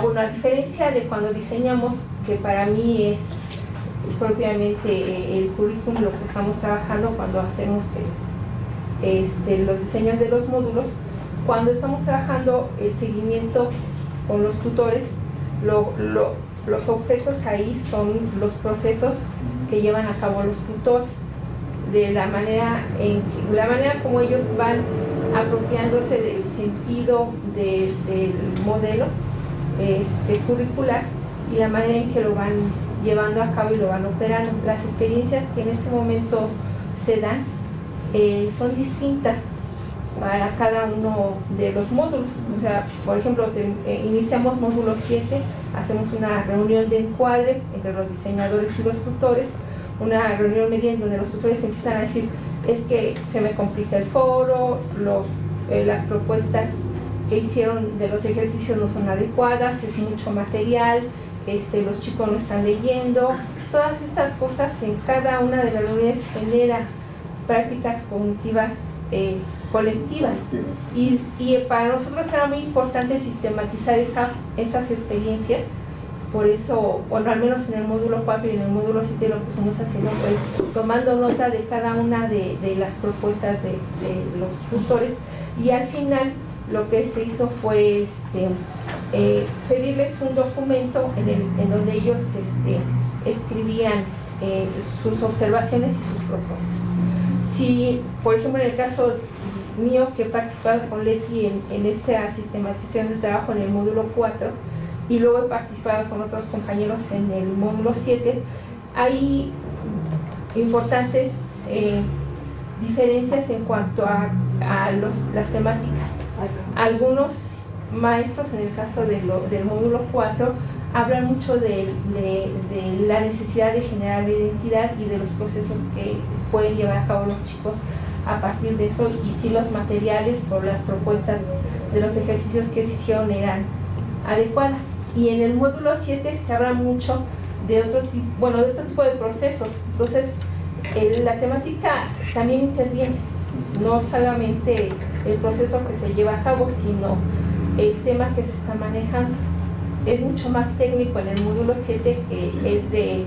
bueno, a diferencia de cuando diseñamos, que para mí es propiamente el currículum, lo que estamos trabajando cuando hacemos los diseños de los módulos, cuando estamos trabajando el seguimiento con los tutores, los objetos ahí son los procesos que llevan a cabo los tutores, de la manera como ellos van apropiándose del sentido del modelo curricular y la manera en que lo van llevando a cabo y lo van operando. Las experiencias que en ese momento se dan son distintas para cada uno de los módulos. O sea, por ejemplo, iniciamos módulo 7, hacemos una reunión de encuadre entre los diseñadores y los tutores, una reunión media en donde los tutores empiezan a decir: es que se me complica el foro, las propuestas que hicieron de los ejercicios no son adecuadas, es mucho material, los chicos no están leyendo. Todas estas cosas en cada una de las reuniones genera prácticas cognitivas colectivas, y para nosotros era muy importante sistematizar esas experiencias. Por eso, bueno, al menos en el módulo 4 y en el módulo 7 lo que fuimos haciendo fue tomando nota de cada una de las propuestas de los tutores, y al final lo que se hizo fue pedirles un documento en donde ellos escribían sus observaciones y sus propuestas. Si, por ejemplo, en el caso mío, que he participado con Leti en esa sistematización del trabajo en el módulo 4, y luego he participado con otros compañeros en el módulo 7, hay importantes diferencias en cuanto a las temáticas. Algunos maestros, en el caso del módulo 4, hablan mucho de la necesidad de generar identidad y de los procesos que pueden llevar a cabo los chicos a partir de eso, y si los materiales o las propuestas de los ejercicios que se hicieron eran adecuadas. Y en el módulo 7 se habla mucho de otro tipo de procesos. Entonces, la temática también interviene, no solamente el proceso que se lleva a cabo, sino el tema que se está manejando. Es mucho más técnico en el módulo 7, que es de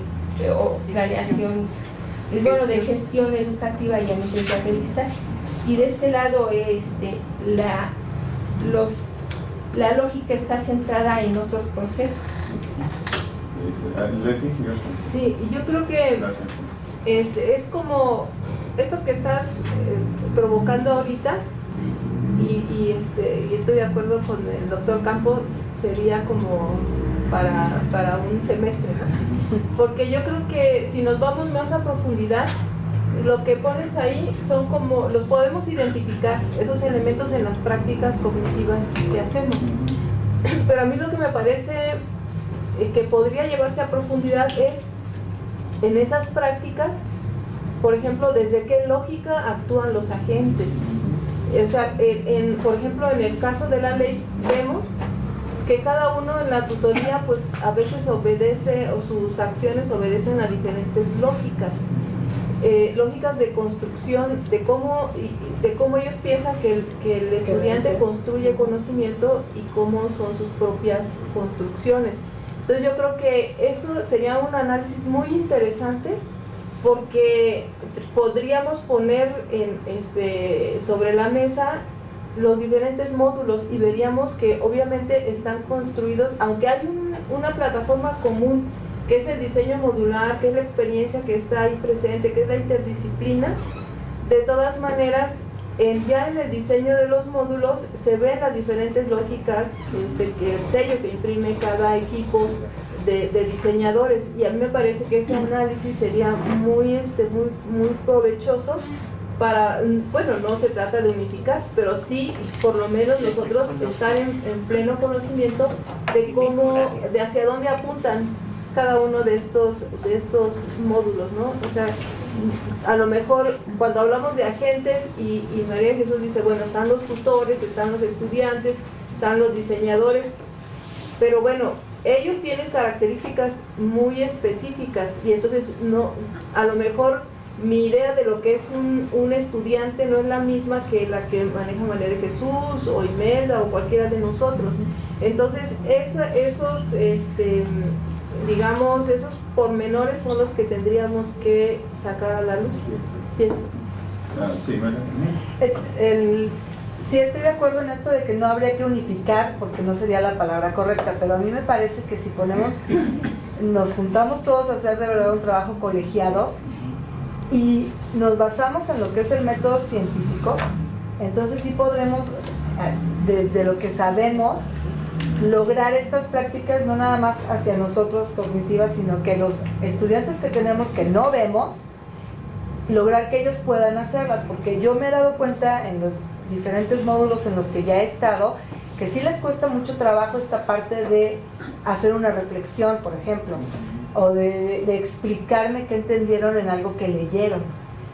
organización, de gestión educativa y ambientes de aprendizaje. Y de este lado, la lógica está centrada en otros procesos. Sí, yo creo que es como esto que estás provocando ahorita, y estoy de acuerdo con el doctor Campos, sería como para un semestre, ¿no? Porque yo creo que si nos vamos más a profundidad, lo que pones ahí son como, los podemos identificar, esos elementos en las prácticas cognitivas que hacemos. Pero a mí lo que me parece que podría llevarse a profundidad es en esas prácticas, por ejemplo, desde qué lógica actúan los agentes. O sea, por ejemplo, en el caso de la ley vemos que cada uno en la tutoría pues a veces obedece, o sus acciones obedecen a diferentes lógicas. Lógicas de construcción, de cómo ellos piensan que el estudiante construye conocimiento y cómo son sus propias construcciones. Entonces yo creo que eso sería un análisis muy interesante porque podríamos poner sobre la mesa los diferentes módulos y veríamos que obviamente están construidos, aunque hay una plataforma común que es el diseño modular, que es la experiencia que está ahí presente, que es la interdisciplina. De todas maneras, ya en el diseño de los módulos se ven las diferentes lógicas, que el sello que imprime cada equipo de diseñadores, y a mí me parece que ese análisis sería muy provechoso para, bueno, no se trata de unificar, pero sí por lo menos nosotros estar en pleno conocimiento de hacia dónde apuntan cada uno de estos módulos, ¿no? O sea, a lo mejor cuando hablamos de agentes y María Jesús dice, bueno, están los tutores, están los estudiantes, están los diseñadores, pero bueno, ellos tienen características muy específicas y entonces no, a lo mejor mi idea de lo que es un estudiante no es la misma que la que maneja María de Jesús o Imelda o cualquiera de nosotros. Entonces esos digamos, esos pormenores son los que tendríamos que sacar a la luz, pienso. Sí, María. Sí, estoy de acuerdo en esto de que no habría que unificar, porque no sería la palabra correcta, pero a mí me parece que si nos juntamos todos a hacer de verdad un trabajo colegiado y nos basamos en lo que es el método científico, entonces sí podremos, desde lo que sabemos, lograr estas prácticas no nada más hacia nosotros cognitivas, sino que los estudiantes que tenemos que no vemos, lograr que ellos puedan hacerlas, porque yo me he dado cuenta en los diferentes módulos en los que ya he estado, que sí les cuesta mucho trabajo esta parte de hacer una reflexión, por ejemplo, o de explicarme qué entendieron en algo que leyeron.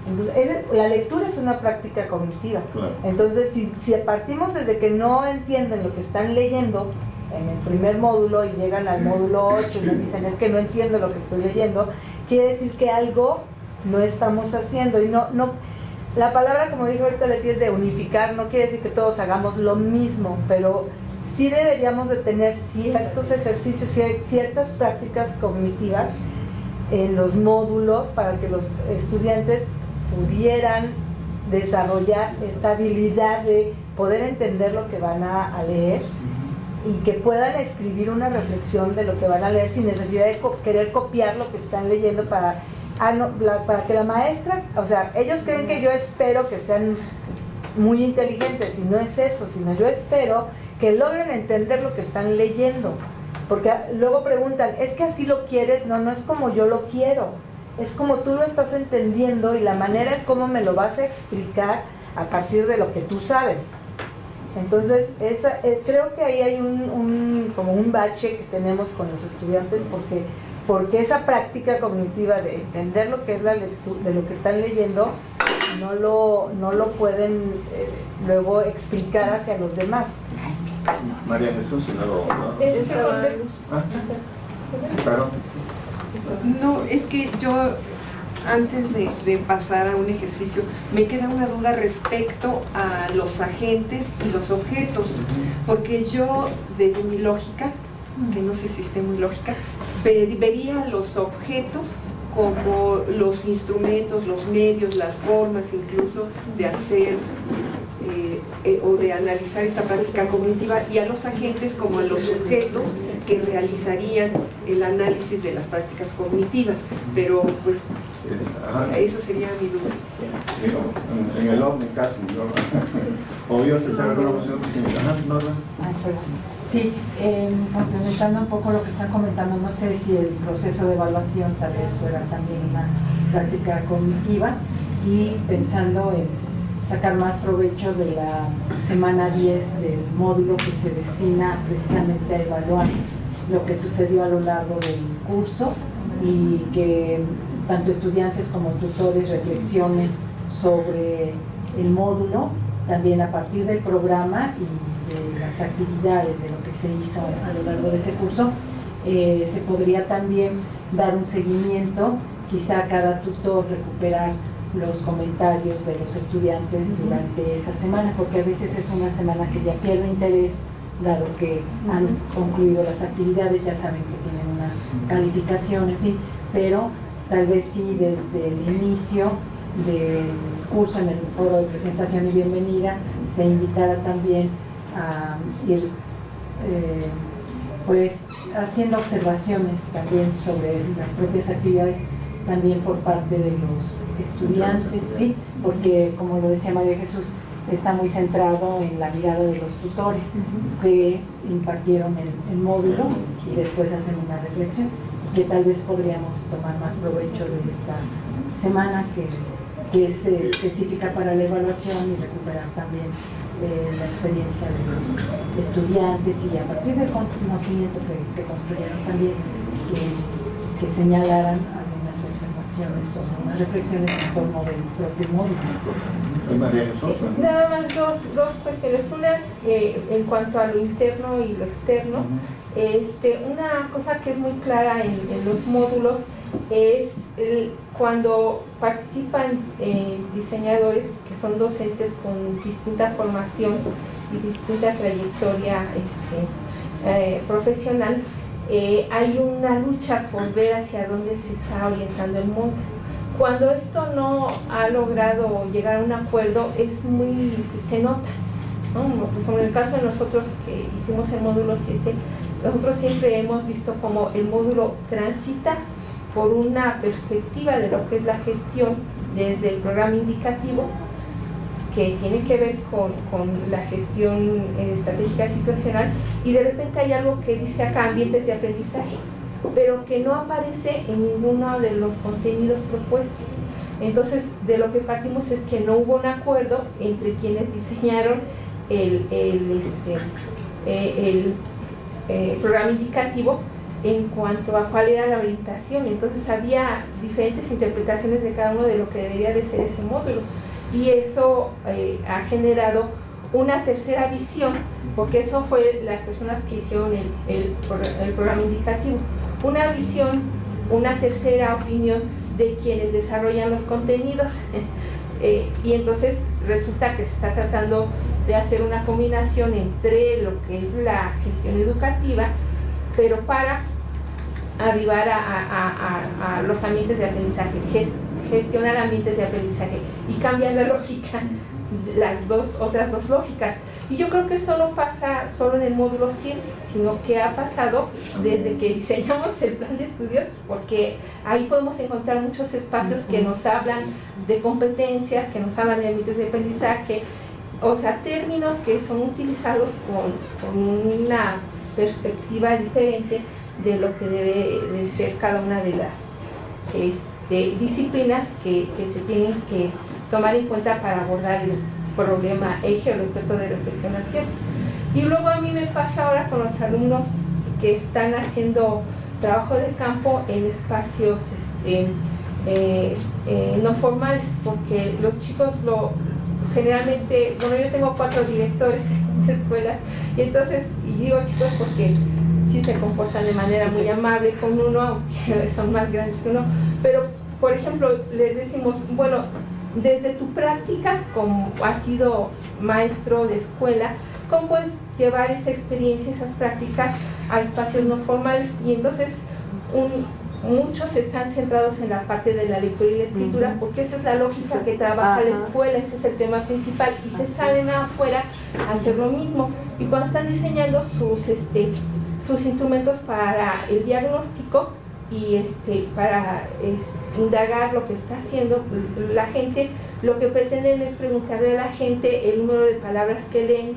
Entonces, la lectura es una práctica cognitiva. Claro. Entonces, si partimos desde que no entienden lo que están leyendo en el primer módulo y llegan al módulo 8 y me dicen, es que no entiendo lo que estoy leyendo, quiere decir que algo no estamos haciendo. Y no la palabra, como dijo ahorita Leti, es de unificar, no quiere decir que todos hagamos lo mismo, pero sí deberíamos de tener ciertos ejercicios, ciertas prácticas cognitivas en los módulos para que los estudiantes pudieran desarrollar esta habilidad de poder entender lo que van a leer y que puedan escribir una reflexión de lo que van a leer sin necesidad de querer copiar lo que están leyendo para que la maestra, o sea, ellos creen que yo espero que sean muy inteligentes y no es eso, sino yo espero que logren entender lo que están leyendo, porque luego preguntan, ¿es que así lo quieres? No es como yo lo quiero, es como tú lo estás entendiendo y la manera en cómo me lo vas a explicar a partir de lo que tú sabes. Entonces, creo que ahí hay como un bache que tenemos con los estudiantes, porque esa práctica cognitiva de entender lo que es la lectura, de lo que están leyendo, no lo pueden luego explicar hacia los demás. María Jesús y luego... No, es que yo, antes de pasar a un ejercicio, me queda una duda respecto a los agentes y los objetos, porque yo, desde mi lógica, que no sé si esté muy lógica, vería los objetos como los instrumentos, los medios, las formas incluso de hacer o de analizar esta práctica cognitiva, y a los agentes como a los sujetos que realizarían el análisis de las prácticas cognitivas, pero pues esa sería mi duda. En el OVNI casi, obvio se sabe alguna opción. Sí, complementando un poco lo que están comentando, no sé si el proceso de evaluación tal vez fuera también una práctica cognitiva, y pensando en sacar más provecho de la semana 10 del módulo que se destina precisamente a evaluar lo que sucedió a lo largo del curso, y que tanto estudiantes como tutores reflexionen sobre el módulo, también a partir del programa y de las actividades de lo que se hizo a lo largo de ese curso. Se podría también dar un seguimiento, quizá cada tutor recuperar los comentarios de los estudiantes durante esa semana, porque a veces es una semana que ya pierde interés, dado que han concluido las actividades, ya saben que tienen una calificación, en fin, pero tal vez sí desde el inicio del curso en el foro de presentación y bienvenida se invitara también a ir pues haciendo observaciones también sobre las propias actividades también por parte de los estudiantes, sí, porque como lo decía María Jesús, está muy centrado en la mirada de los tutores que impartieron el módulo y después hacen una reflexión, que tal vez podríamos tomar más provecho de esta semana que es específica para la evaluación y recuperar también la experiencia de los estudiantes y a partir del conocimiento que construyeron también que señalaran algunas observaciones o unas reflexiones en torno del propio módulo. Nada más dos cuestiones. Una, en cuanto a lo interno y lo externo, una cosa que es muy clara en los módulos es cuando participan diseñadores que son docentes con distinta formación y distinta trayectoria profesional, hay una lucha por ver hacia dónde se está orientando el módulo. Cuando esto no ha logrado llegar a un acuerdo, se nota, ¿no? Como en el caso de nosotros que hicimos el módulo 7, nosotros siempre hemos visto como el módulo transita por una perspectiva de lo que es la gestión desde el programa indicativo, que tiene que ver con la gestión estratégica situacional, y de repente hay algo que dice acá ambientes de aprendizaje, pero que no aparece en ninguno de los contenidos propuestos. Entonces, de lo que partimos es que no hubo un acuerdo entre quienes diseñaron el programa indicativo en cuanto a cuál era la orientación. Entonces había diferentes interpretaciones de cada uno de lo que debería de ser ese módulo, y eso ha generado una tercera visión, porque eso fue las personas que hicieron el programa indicativo, una visión, una tercera opinión de quienes desarrollan los contenidos. Y entonces resulta que se está tratando de hacer una combinación entre lo que es la gestión educativa, pero para arribar a los ambientes de aprendizaje, gestionar ambientes de aprendizaje y cambiar la lógica, las otras dos lógicas. Y yo creo que eso no pasa solo en el módulo 7, sino que ha pasado desde que diseñamos el plan de estudios, porque ahí podemos encontrar muchos espacios que nos hablan de competencias, que nos hablan de ambientes de aprendizaje, o sea, términos que son utilizados con una perspectiva diferente de lo que debe de ser cada una de las disciplinas que se tienen que tomar en cuenta para abordar el problema eje o el objeto de reflexionación. Y luego a mí me pasa ahora con los alumnos que están haciendo trabajo de campo en espacios no formales, porque los chicos generalmente, bueno, yo tengo 4 directores de escuelas, y entonces, y digo chicos porque sí se comportan de manera muy amable con uno, aunque son más grandes que uno, pero por ejemplo les decimos, bueno, desde tu práctica, como has sido maestro de escuela, ¿cómo puedes llevar esa experiencia, esas prácticas a espacios no formales? Y entonces muchos están centrados en la parte de la lectura y la escritura, porque esa es la lógica que trabaja la escuela, ese es el tema principal, y se salen afuera a hacer lo mismo. Y cuando están diseñando sus instrumentos para el diagnóstico y para indagar lo que está haciendo la gente, lo que pretenden es preguntarle a la gente el número de palabras que leen,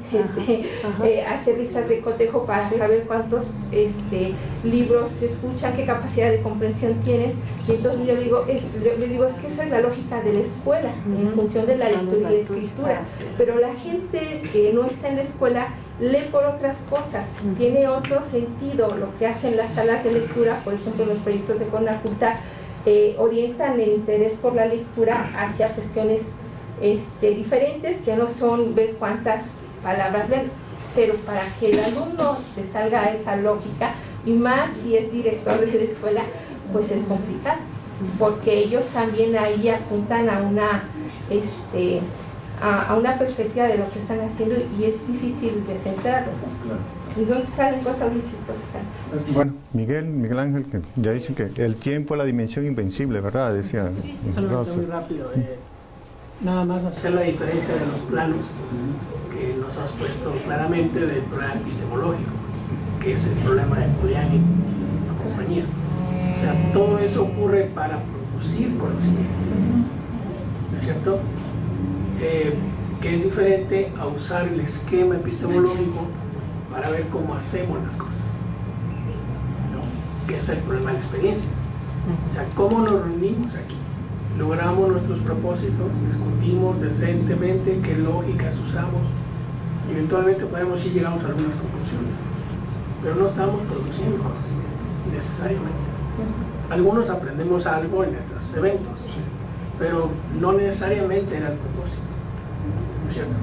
hacer listas de cotejo para saber cuántos libros se escuchan, qué capacidad de comprensión tienen. Y entonces yo digo, es que esa es la lógica de la escuela, en función de la lectura y la escritura. Pero la gente que no está en la escuela lee por otras cosas, tiene otro sentido. Lo que hacen las salas de lectura, por ejemplo los proyectos de Conaculta, orientan el interés por la lectura hacia cuestiones diferentes, que no son ver cuántas palabras leen, pero para que el alumno se salga a esa lógica, y más si es director de la escuela, pues es complicado, porque ellos también ahí apuntan a una perspectiva de lo que están haciendo, y es difícil de centrarlos. Entonces salen cosas muy chistosas antes. Bueno, Miguel Ángel, que ya dicen que el tiempo es la dimensión invencible, ¿verdad? Decía. Solamente muy rápido. Nada más hacer la diferencia de los planos que nos has puesto claramente del problema epistemológico, que es el problema de Poliani y la compañía. O sea, todo eso ocurre para producir conocimiento, ¿no es cierto? Que es diferente a usar el esquema epistemológico para ver cómo hacemos las cosas, ¿no? Que es el problema de la experiencia. O sea, cómo nos reunimos aquí, logramos nuestros propósitos, discutimos decentemente qué lógicas usamos, y eventualmente podemos ir llegamos a algunas conclusiones, pero no estamos produciendo conocimiento necesariamente. Algunos aprendemos algo en estos eventos, pero no necesariamente era el propósito, ¿no es cierto?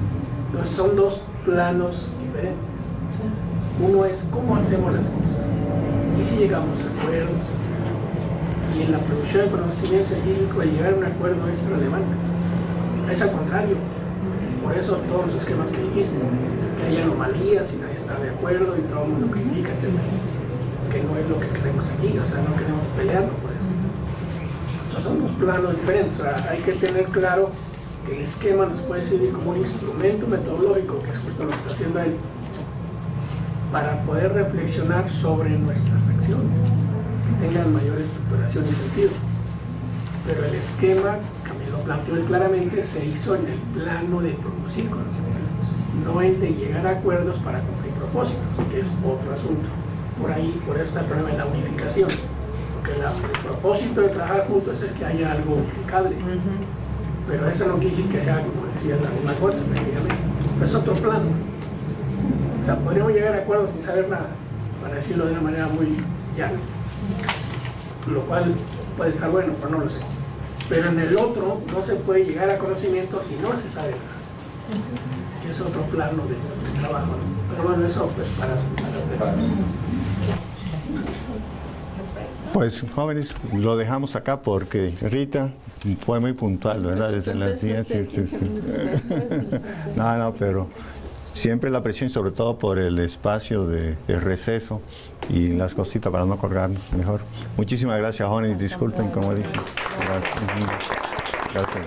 Entonces son dos planos diferentes. Uno es cómo hacemos las cosas y si llegamos a acuerdos, etc. Y en la producción de conocimiento científico el llegar a un acuerdo es relevante. Es al contrario. Por eso todos los esquemas que dijiste, que hay anomalías y nadie está de acuerdo y todo el mundo critica, etc. Que no es lo que queremos aquí, o sea, no queremos pelearnos por eso. Estos son dos planos diferentes. O sea, hay que tener claro que el esquema nos puede servir como un instrumento metodológico, que es justo lo que está haciendo él, para poder reflexionar sobre nuestras acciones, que tengan mayor estructuración y sentido. Pero el esquema, que lo planteó él claramente, se hizo en el plano de producir conocimientos, no el de llegar a acuerdos para cumplir propósitos, que es otro asunto. Por ahí, por eso está el problema de la unificación, porque el propósito de trabajar juntos es que haya algo unificable, pero eso no quiere decir que sea, como decía alguna cosa, efectivamente, es otro plano. O sea, podríamos llegar a acuerdos sin saber nada, para decirlo de una manera muy llana, lo cual puede estar bueno, pero no lo sé. Pero en el otro no se puede llegar a conocimiento si no se sabe nada, que es otro plano de trabajo, ¿no? Pero bueno, eso pues para Pues jóvenes, lo dejamos acá porque Rita fue muy puntual, ¿verdad? Desde las 10. No, pero siempre la presión, sobre todo por el espacio de receso y las cositas para no colgarnos mejor. Muchísimas gracias, jóvenes. Disculpen, como dicen. Gracias.